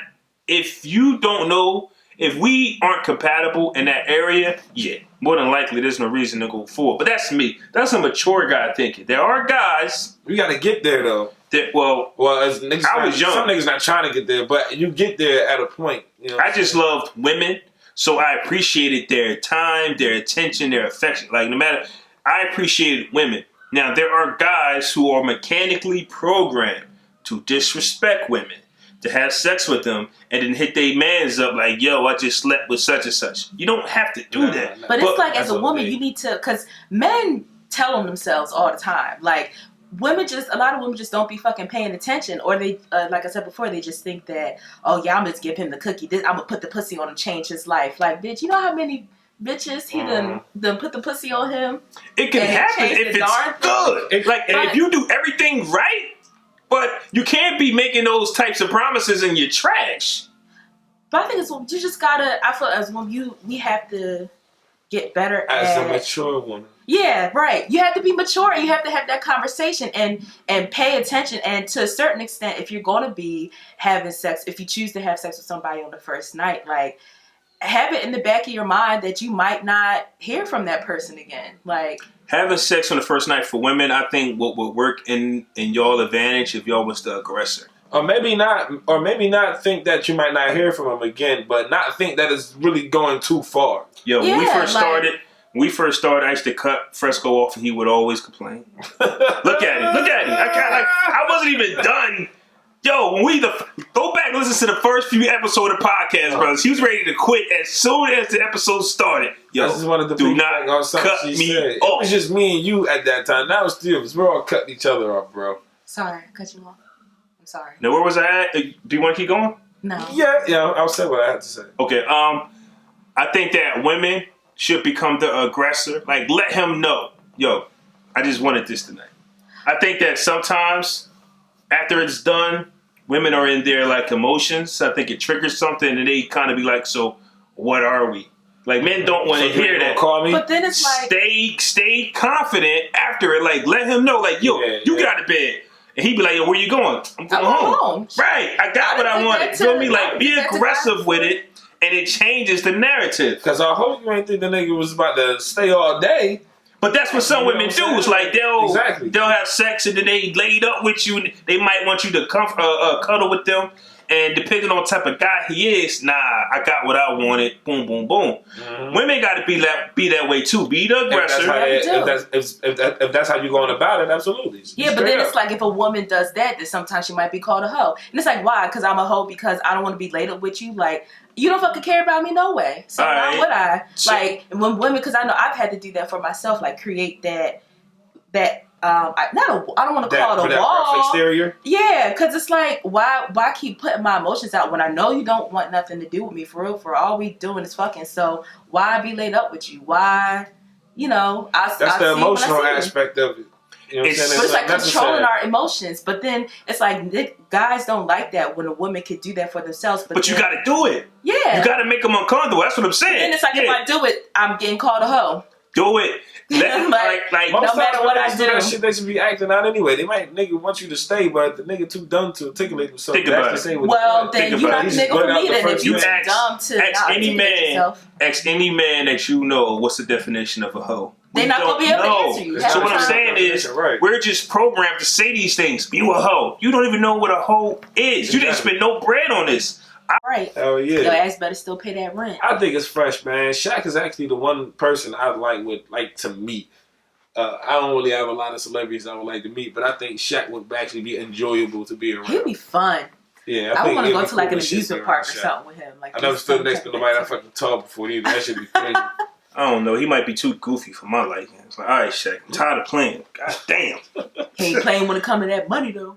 If you don't know, if we aren't compatible in that area, more than likely there's no reason to go forward. But that's me. That's a mature guy thinking. There are guys. We got to get there, though. Well, as niggas, I was young. Some niggas not trying to get there, but you get there at a point. You know, I just loved women, so I appreciated their time, their attention, their affection. Like, no matter, I appreciated women. Now, there are guys who are mechanically programmed to disrespect women, to have sex with them, and then hit their mans up like, yo, I just slept with such and such. You don't have to do that. But it's like, as a woman, you need to, because men tell on themselves all the time. Like, a lot of women just don't be fucking paying attention, or they, like I said before, they just think that, I'm gonna give him the cookie. I'm gonna put the pussy on him, change his life. Like, bitch, you know how many bitches he done put the pussy on him? It can happen if it's good. And if you do everything right, but you can't be making those types of promises and you're trash. But I think you just gotta, I feel as women, we have to get better as a mature woman. Yeah, right. You have to be mature and you have to have that conversation and pay attention. And to a certain extent, if you're going to be having sex, if you choose to have sex with somebody on the first night, like, have it in the back of your mind that you might not hear from that person again. Like, having sex on the first night for women, I think what would work in y'all advantage if y'all was the aggressor. Or maybe not think that you might not hear from him again, but not think that it's really going too far. Yo, when we first started, I used to cut Fresco off and he would always complain. Look at him. I wasn't even done. Yo, when we go back and listen to the first few episodes of the podcast, brothers, he was ready to quit as soon as the episode started. Yo, I just wanted to do not cut me off. It was just me and you at that time. Now it's still, we're all cutting each other off, bro. Sorry, I cut you off. I'm sorry. Now, where was I at? Do you want to keep going? No. Yeah, I'll say what I have to say. Okay, I think that women should become the aggressor. Like, let him know, yo, I just wanted this tonight. I think that sometimes after it's done, women are in their like emotions. I think it triggers something and they kind of be like, so what are we? Like, men don't want to hear that. Call me. But then it's like, stay confident after it. Like, let him know, like, yo, you got out of bed. And he'd be like, yo, where you going? I'm going home. Right. I got what I wanted. Feel me? Like, be aggressive with it. And it changes the narrative. Because I hope you ain't think the nigga was about to stay all day. But that's what some women do. It's like they'll have sex and then they laid up with you. And they might want you to cuddle with them. And depending on the type of guy he is, I got what I wanted. Boom, boom, boom. Mm-hmm. Women got to be that way too. Be the aggressor. If that's how you're going about it, absolutely. Yeah, but then it's like if a woman does that, then sometimes she might be called a hoe. And it's like, why? Because I'm a hoe because I don't want to be laid up with you. Like, you don't fucking care about me no way. So why would I? Like, when women, because I know I've had to do that for myself, like create that I don't want to call it a wall. Exterior? Yeah, because it's like, why keep putting my emotions out when I know you don't want nothing to do with me for real? For all we doing is fucking. So why be laid up with you? Why, that's the emotional aspect of it. You know what I'm saying? But it's like controlling our emotions. But then it's like guys don't like that when a woman could do that for themselves. But you got to do it. Yeah. You got to make them uncomfortable. That's what I'm saying. And then it's like, if I do it, I'm getting called a hoe. Do it. Like no matter what I do, that shit they should be acting out anyway. They might want you to stay, but the nigga too dumb to articulate himself. Think about it. Well, then you're not the nigga for me. Then if you too dumb to ask any man that you know what's the definition of a hoe. They're not gonna be able to answer you. So what I'm saying is, we're just programmed to say these things. You a hoe. You don't even know what a hoe is. You didn't spend no bread on this. Right. Hell yeah. Your ass better still pay that rent. I think it's fresh, man. Shaq is actually the one person I would like to meet. I don't really have a lot of celebrities I would like to meet, but I think Shaq would actually be enjoyable to be around. He'd be fun. Yeah, I want to go to like an amusement park or something with him. Like, I never stood next to nobody that fucking tall before either. That should be crazy. I don't know. He might be too goofy for my liking. It's like, all right, Shaq, I'm tired of playing. God damn. He ain't playing when it comes to that money, though.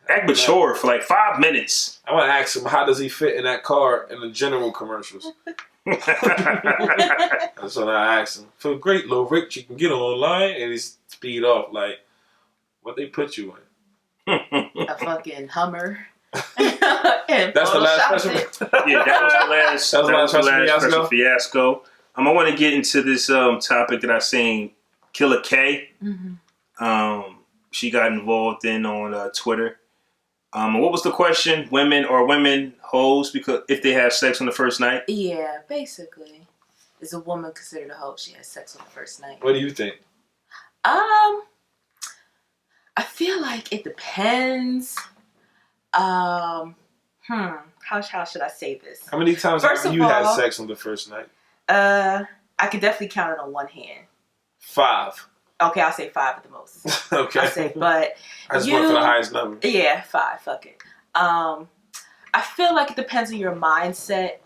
Act mature for like 5 minutes. I want to ask him, how does he fit in that car in the general commercials? That's what I asked him. Feel great, little Rick. You can get online, and he's speed off. Like, what they put you in? A fucking Hummer. That's the last question. Yeah, that was the last special fiasco. I want to get into this topic that I seen Killer K. Mm-hmm. She got involved in on Twitter. What was the question? Women hoes because if they have sex on the first night? Yeah, basically. Is a woman considered a hoe if she has sex on the first night? What do you think? I feel like it depends. How should I say this? How many times have you had sex on the first night? I could definitely count it on one hand. 5. Okay, I'll say 5 at the most. Okay. I'll say, but I just went for the highest number. Yeah, 5. Fuck it. I feel like it depends on your mindset.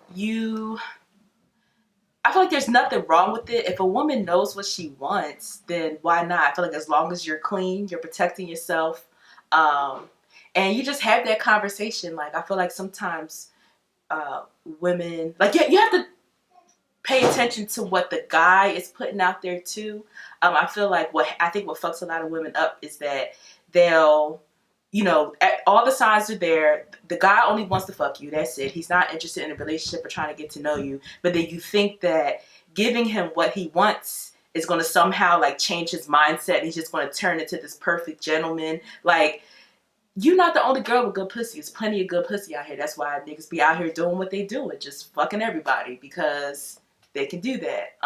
I feel like there's nothing wrong with it. If a woman knows what she wants, then why not? I feel like as long as you're clean, you're protecting yourself, and you just have that conversation. Like, I feel like sometimes women, like, you have to pay attention to what the guy is putting out there too. I feel like what fucks a lot of women up is that they'll, all the signs are there. The guy only wants to fuck you. That's it. He's not interested in a relationship or trying to get to know you. But then you think that giving him what he wants is going to somehow like change his mindset. And he's just going to turn into this perfect gentleman. Like, you're not the only girl with good pussy. There's plenty of good pussy out here. That's why niggas be out here doing what they do and just fucking everybody because they can do that.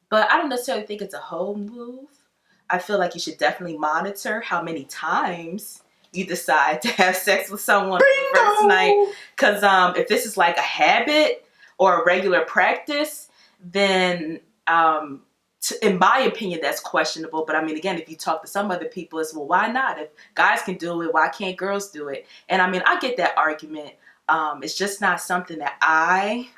But I don't necessarily think it's a hoe move. I feel like you should definitely monitor how many times you decide to have sex with someone on the first night. Because if this is like a habit or a regular practice, then in my opinion, that's questionable. But I mean, again, if you talk to some other people, it's, well, why not? If guys can do it, why can't girls do it? And I mean, I get that argument. It's just not something that I,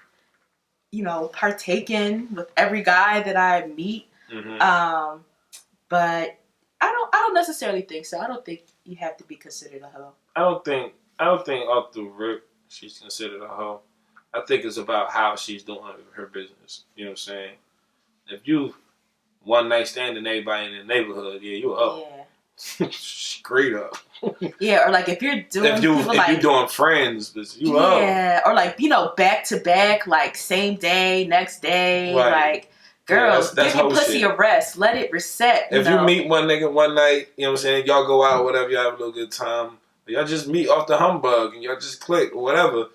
partake in with every guy that I meet. Mm-hmm. But I don't necessarily think so. I don't think you have to be considered a hoe. I don't think off the rip she's considered a hoe. I think it's about how she's doing her business. You know what I'm saying? If you one night standing everybody in the neighborhood, yeah, you a hoe. Yeah. Straight up. Yeah, or like if you're doing if you're doing friends, you a hoe. Yeah, or like back to back, like same day, next day, right. Like. Girls, give your pussy a rest. Let it reset. If you meet one nigga one night, you know what I'm saying, y'all go out, whatever, y'all have a little good time. Y'all just meet off the humbug and y'all just click or whatever.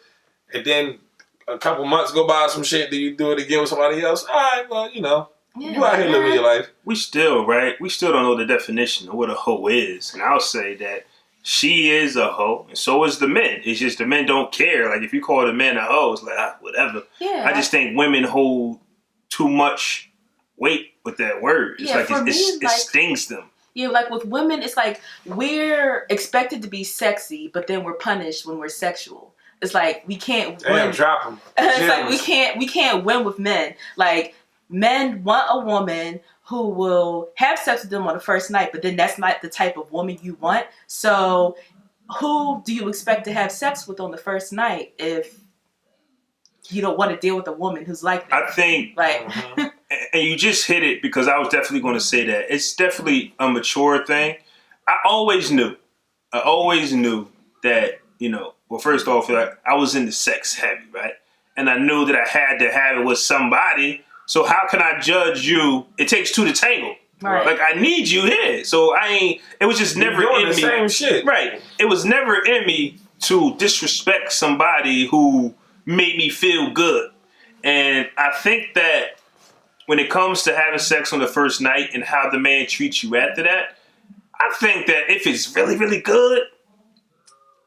And then a couple months go by some shit, then you do it again with somebody else. All right, well, you out here living your life. We still don't know the definition of what a hoe is. And I'll say that she is a hoe, and so is the men. It's just the men don't care. Like, if you call the men a hoe, it's like, whatever. Yeah. I just think women hold too much weight with that word. It's it stings them. Yeah, like with women, it's like we're expected to be sexy, but then we're punished when we're sexual. It's like we can't win. Drop them. It's like we can't win with men. Like, men want a woman who will have sex with them on the first night, but then that's not the type of woman you want. So who do you expect to have sex with on the first night if you don't want to deal with a woman who's like that? I think, and you just hit it because I was definitely going to say that. It's definitely a mature thing. I always knew that, well, first off, I was into sex heavy, right? And I knew that I had to have it with somebody. So how can I judge you? It takes two to tangle. Right. Like, I need you here. So it was just never in me. Same shit. Right. It was never in me to disrespect somebody who made me feel good. And I think that when it comes to having sex on the first night and how the man treats you after that, I think that if it's really, really good,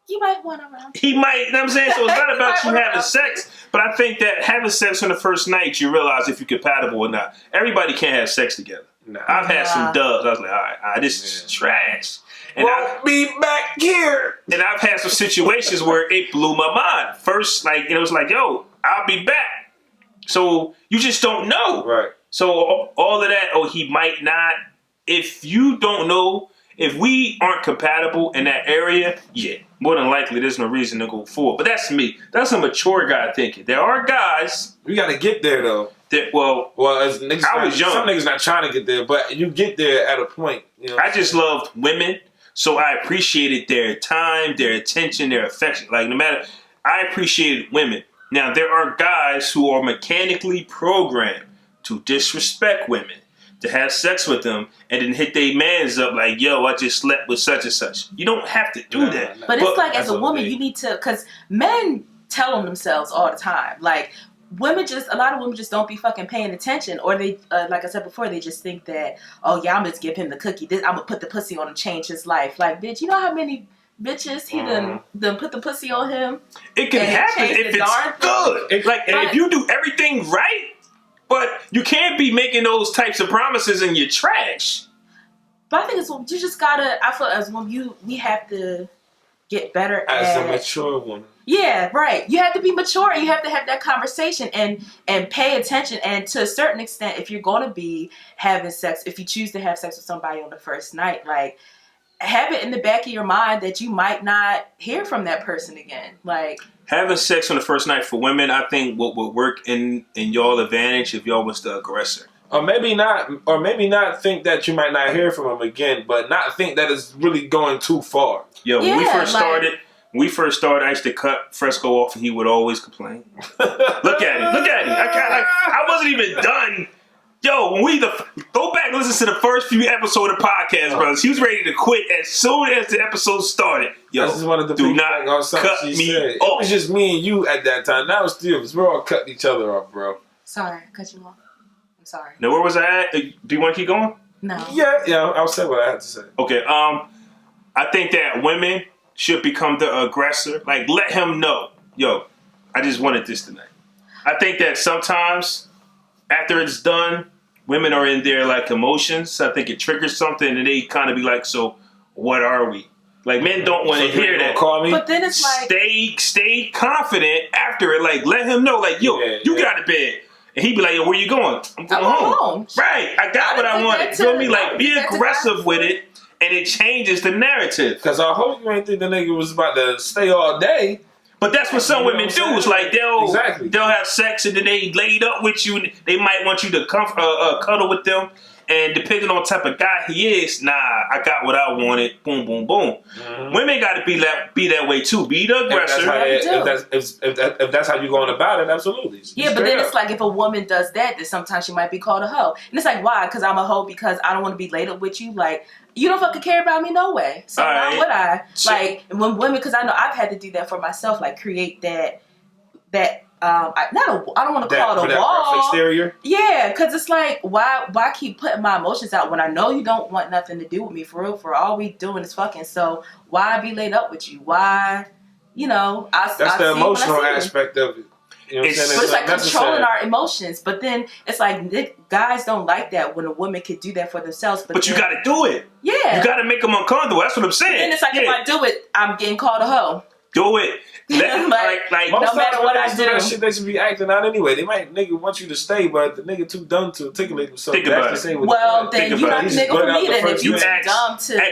you might want around. He might, you know what I'm saying? So it's not about you having sex, but I think that having sex on the first night, you realize if you're compatible or not. Everybody can't have sex together. Nah. I've had some dubs. I was like, all right, this is trash. And I'll be back here. And I've had some situations where it blew my mind. First, it was like, yo, I'll be back. So you just don't know. Right. So all of that, he might not. If you don't know, If we aren't compatible in that area, yeah, more than likely there's no reason to go forward. But that's me. That's a mature guy thinking. There are guys. We got to get there though. That as niggas, I was young. Some niggas not trying to get there, but you get there at a point. You know I just loved women, so I appreciated their time, their attention, their affection. Like no matter, I appreciated women. Now there are guys who are mechanically programmed to disrespect women, to have sex with them, and then hit their mans up like, yo, I just slept with such and such. You don't have to do that. But it's like, as a woman, you need to, because men tell them themselves all the time. Like, a lot of women just don't be fucking paying attention. Or they, like I said before, they just think that, oh yeah, I'm going to give him the cookie. I'm going to put the pussy on him, change his life. Like, bitch, you know how many bitches he done put the pussy on him? It can happen if it's good. If you do everything right, but you can't be making those types of promises and you're trash. But I think you just gotta. I feel as women, we have to get better as a mature woman. Yeah, right. You have to be mature. And you have to have that conversation and pay attention. And to a certain extent, if you're going to be having sex, if you choose to have sex with somebody on the first night, like, have it in the back of your mind that you might not hear from that person again. Like, having sex on the first night for women, I think what would work in y'all advantage if y'all was the aggressor. Or maybe not think that you might not hear from him again, but not think that it's really going too far. Yo, when we first started, I used to cut Fresco off and he would always complain. Look at him. I wasn't even done. Yo, when go back and listen to the first few episodes of the podcast, brothers. He was ready to quit as soon as the episode started. Yo, this is one of the do not cut me said. off. It was just me and you at that time. Now it's still, we're all cutting each other off, bro. Sorry, I cut you off. I'm sorry. Now, where was I at? Do you want to keep going? No. Yeah, I'll say what I had to say. Okay, I think that women should become the aggressor. Like, let him know, yo, I just wanted this tonight. I think that sometimes after it's done, women are in their like emotions. I think it triggers something, and they kind of be like, "So, what are we?" Like, men don't want to hear that. Call me. But then it's like, stay confident after it. Like, let him know, like, yo, you got to bed, and he be like, "Yo, where you going?" I'm going home. Right, I got what I wanted. Feel me? Like, be aggressive with it, and it changes the narrative. Because I hope you ain't think the nigga was about to stay all day. But that's what some women do. It's like they'll have sex and then they laid up with you. And they might want you to cuddle with them. And depending on what type of guy he is, nah, I got what I wanted. Boom, boom, boom. Mm-hmm. Women got to be that way too. Be the aggressor. If that's how you're going about it, absolutely. Yeah, but then it's like if a woman does that, then sometimes she might be called a hoe. And it's like, why? Because I'm a hoe because I don't want to be laid up with you. Like, you don't fucking care about me no way. So why would I? Like, when women, because I know I've had to do that for myself, like create that I don't want to call it a wall. Exterior? Yeah, because it's like, why keep putting my emotions out when I know you don't want nothing to do with me for real? For all we doing is fucking. So why be laid up with you? Why, that's the emotional aspect of it. You know what I'm saying? But it's like controlling our emotions. But then it's like guys don't like that when a woman could do that for themselves. But you got to do it. Yeah. You got to make them uncomfortable. That's what I'm saying. And it's like, if I do it, I'm getting called a hoe. Do it. Like no matter what I do. That shit they should be acting out anyway. They might want you to stay, but the nigga too dumb to articulate himself. Think about it. Well, then you're not the nigga for me. Then if you too dumb to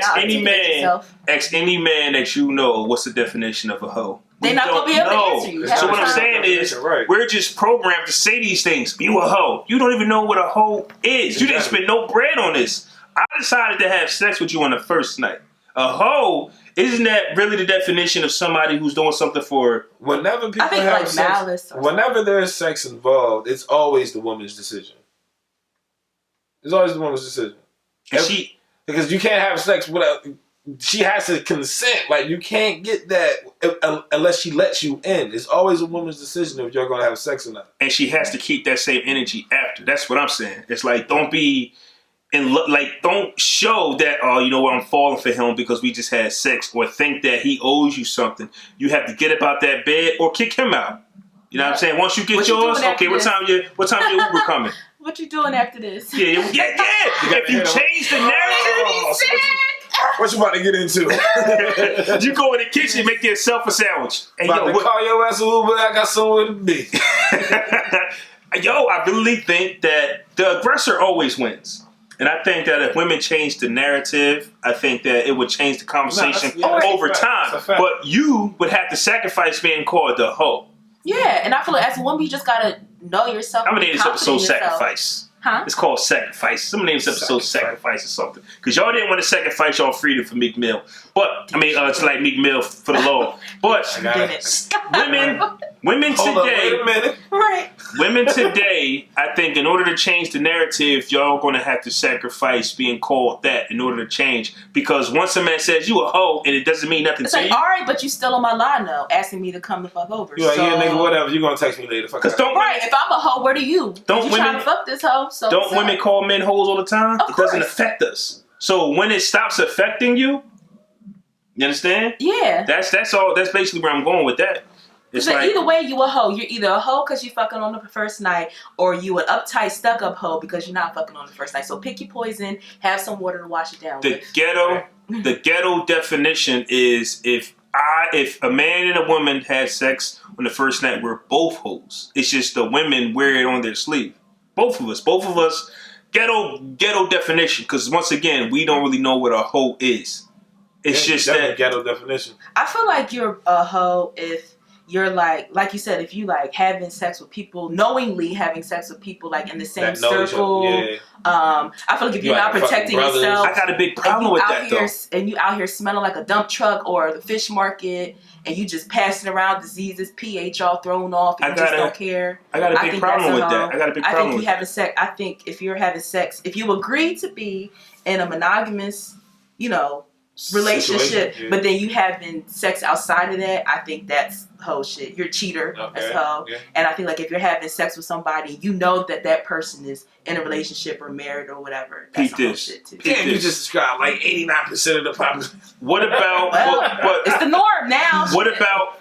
ask any man that you know what's the definition of a hoe. They're not gonna be able to answer you. So what I'm saying is, we're just programmed to say these things. You a hoe. You don't even know what a hoe is. You didn't spend no bread on this. I decided to have sex with you on the first night. A hoe, isn't that really the definition of somebody who's doing something for? Whenever people have sex, whenever there's sex involved, it's always the woman's decision. It's always the woman's decision. Because you can't have sex without. She has to consent. Like, you can't get that unless she lets you in. It's always a woman's decision if you're going to have sex or not. And she has to keep that same energy after. That's what I'm saying. It's like, don't show that, oh, you know what, I'm falling for him because we just had sex, or think that he owes you something. You have to get up out that bed or kick him out. You know what I'm saying? Once you get yours, okay, what time your Uber coming? What you doing after this? Yeah. If you change the narrative, what you about to get into? You go in the kitchen, make yourself a sandwich. Hey, call your ass a Uber. I got somewhere to be. Yo, I really think that the aggressor always wins. And I think that if women change the narrative, I think that it would change the conversation over time. But you would have to sacrifice being called the hoe. Yeah, and I feel like as a woman, you just gotta know yourself. I'm gonna name this episode Sacrifice. Huh? It's called Sacrifice. Somebody name this episode Sacrifice or something. Because y'all didn't want to sacrifice y'all freedom for Meek Mill. But, I mean, it's like Meek Mill for the law. But women today, right? Women today, I think in order to change the narrative, y'all going to have to sacrifice being called that in order to change. Because once a man says you a hoe and it doesn't mean nothing it's to like, you. All right, but you still on my line though, asking me to come the fuck over. You're like, yeah, nigga, whatever. You gonna text me later. Fuck if I'm a hoe, where do you? Don't you women trying to fuck this hoe? So don't women call men hoes all the time? Of It course. doesn't affect us. So when it stops affecting you, you understand? Yeah. That's all. That's basically where I'm going with that. It's like, either way, you a hoe. You're either a hoe because you fucking on the first night, or you an uptight, stuck up hoe because you're not fucking on the first night. So pick your poison. Have some water to wash it down. The ghetto definition is if a man and a woman had sex on the first night, we're both hoes. It's just the women wear it on their sleeve. Both of us. Ghetto definition. Because once again, we don't really know what a hoe is. It's just that ghetto definition. I feel like you're a hoe if you're like you said, if you like having sex with people, knowingly having sex with people like in the same circle. I feel like if you're not protecting yourself, I got a big problem with that though. And you out here smelling like a dump truck or the fish market, and you just passing around diseases, pH all thrown off, and you just don't care. I got a big problem with that. I think you having sex. I think if you're having sex, if you agree to be in a monogamous, relationship, but then you having sex outside of that, I think that's hoe shit. You're a cheater. That's hoe. Yeah. And I think like if you're having sex with somebody, you know that person is in a relationship or married or whatever. That's hoe shit too. Damn, you just described like 89% of the population. What about it's the norm now.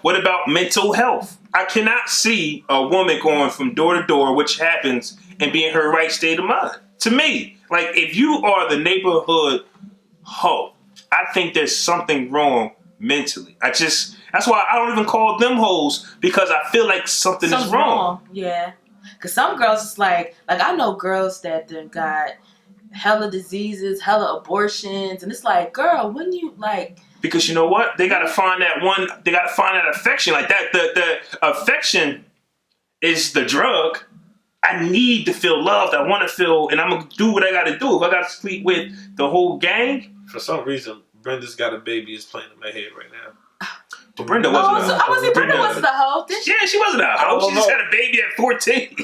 What about mental health? I cannot see a woman going from door to door, which happens, and be in her right state of mind. To me, like if you are the neighborhood hoe, I think there's something wrong mentally. That's why I don't even call them hoes, because I feel like something is wrong. Yeah. Because some girls, it's like I know girls that done got hella diseases, hella abortions, and it's like, girl, when you like... Because you know what? They got to find that affection. Like that, the affection is the drug. I need to feel loved. I want to feel, and I'm going to do what I got to do. If I got to sleep with the whole gang... For some reason, Brenda's Got a Baby is playing in my head right now. But Brenda wasn't a hoe. Brenda wasn't a hoe. Yeah, she wasn't a hoe. She just had a baby at 14.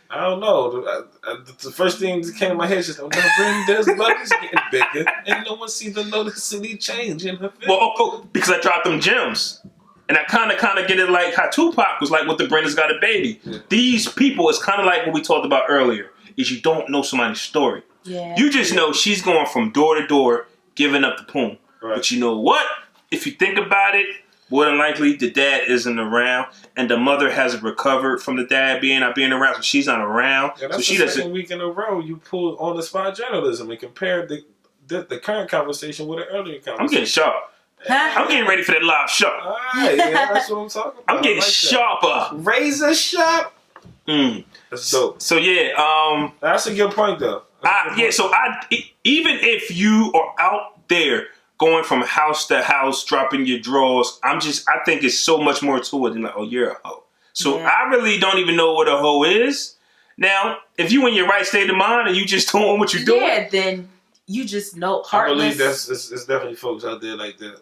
I don't know. The first thing that came to my head is just, Brenda's butt is getting bigger, and no one seems to notice any change in her face. Well, because I dropped them gems. And I kind of get it like how Tupac was like with the Brenda's Got a Baby. Yeah. These people, it's kind of like what we talked about earlier, is you don't know somebody's story. Yeah. You just know she's going from door to door, giving up the poom. Right. But you know what? If you think about it, more than likely the dad isn't around, and the mother hasn't recovered from the dad not being around, so she's not around. Yeah, that's so she the doesn't. Second week in a row you pulled on the spot journalism and compared the current conversation with an earlier conversation. I'm getting sharp. I'm getting ready for that live show. All right, yeah, that's what I'm talking about. I'm getting sharper. Razor sharp. That's dope. So yeah, that's a good point though. Even if you are out there going from house to house, dropping your drawers, I think it's so much more to it than like, oh, you're a hoe. So I really don't even know what a hoe is. Now, if you in your right state of mind and you just doing what you're doing, then you just know heartless. I believe it's definitely folks out there like that.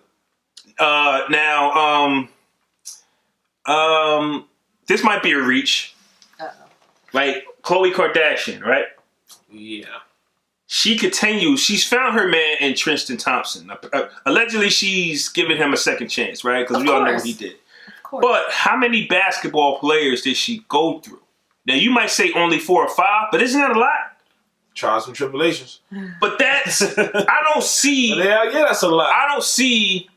This might be a reach. Uh-oh. Like Khloe Kardashian, right? Yeah. She's found her man in Triston Thompson. Allegedly, she's giving him a second chance, right? Because we all know what he did. Of course. But how many basketball players did she go through? Now, you might say only 4 or 5, but isn't that a lot? Trials and tribulations. But I don't see... Yeah, that's a lot. I don't see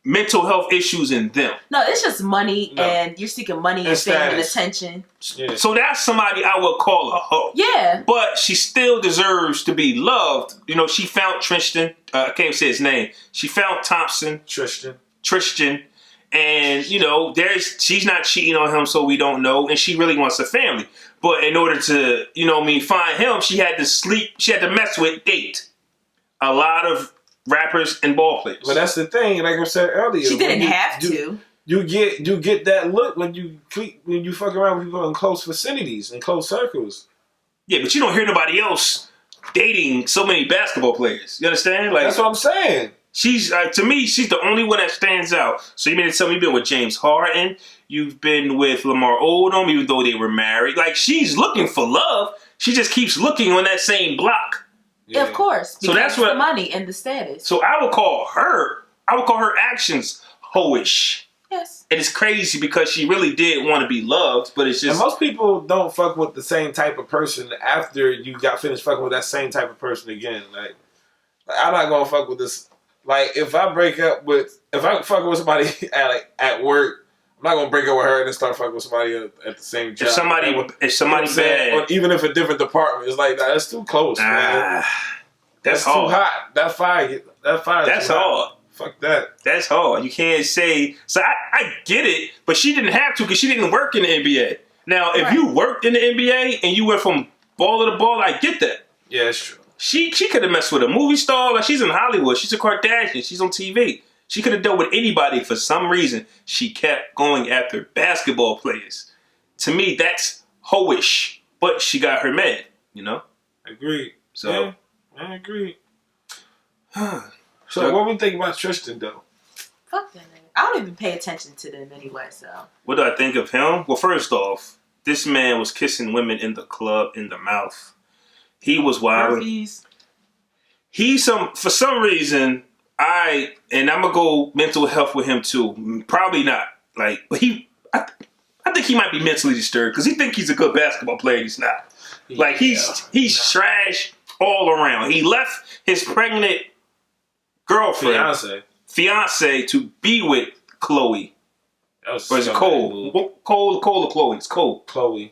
mental health issues in them. No, it's just money, and you're seeking money and fame and attention. Yeah. So that's somebody I would call a hoe. Yeah. But she still deserves to be loved. You know, she found Triston. I can't say his name. She found Thompson. Triston. And, she's not cheating on him, so we don't know. And she really wants a family. But in order to, find him, she had to mess with, date a lot of rappers and ball players. But that's the thing, like I said earlier. She didn't have to. You get that look when you fuck around with people in close vicinities, in close circles. Yeah, but you don't hear nobody else dating so many basketball players. You understand? Like, that's what I'm saying. She's to me, she's the only one that stands out. So you mean to tell me you've been with James Harden, you've been with Lamar Odom, even though they were married. Like, she's looking for love. She just keeps looking on that same block. Yeah, of course. So that's what the money and the status. So I would call her actions hoish. Yes. And it's crazy because she really did want to be loved, but it's just... And most people don't fuck with the same type of person after you got finished fucking with that same type of person again. Like I'm not gonna fuck with this. Like, if I fuck with somebody at work, I'm not gonna break up with her and then start fucking with somebody at the same job. If somebody bad, or even if a different department, it's like that's too close, man. That's hard. Too hot. That fire. That's hard. Fuck that. That's hard. You can't say. So I get it, but she didn't have to because she didn't work in the NBA. Now, if you worked in the NBA and you went from baller to baller, I get that. Yeah, it's true. She could have messed with a movie star. Like, she's in Hollywood. She's a Kardashian. She's on TV. She could have dealt with anybody. For some reason, she kept going after basketball players. To me, that's hoish. But she got her man, Agreed. So, yeah, I agree. So what we think about Triston, though? Fuck that nigga. I don't even pay attention to them anyway, so. What do I think of him? Well, first off, this man was kissing women in the club in the mouth. He was wild. For some reason, I'm gonna go mental health with him too. Probably not. Like, but I think he might be mentally disturbed because he think he's a good basketball player. He's not. Like, he's trash all around. He left his pregnant girlfriend, fiance, to be with Chloe. Or is it Cole? Cole or Chloe? It's Cole. Chloe.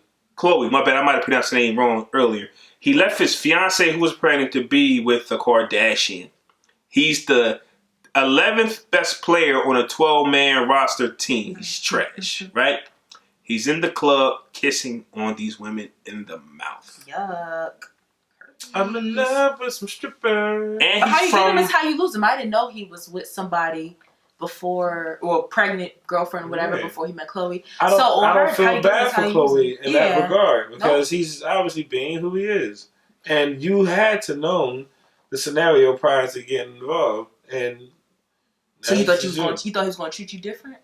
My bad. I might have pronounced the name wrong earlier. He left his fiance who was pregnant to be with a Kardashian. He's the 11th best player on a 12-man roster team. He's trash, right? He's in the club kissing on these women in the mouth. Yuck. I'm in love with some strippers. And how you get him is how you lose him. I didn't know he was with somebody before, or pregnant girlfriend, whatever, before he met Chloe. I don't feel bad for Chloe in that regard because he's obviously being who he is, and you had to know the scenario prior to getting involved. And so you thought he was going to treat you different?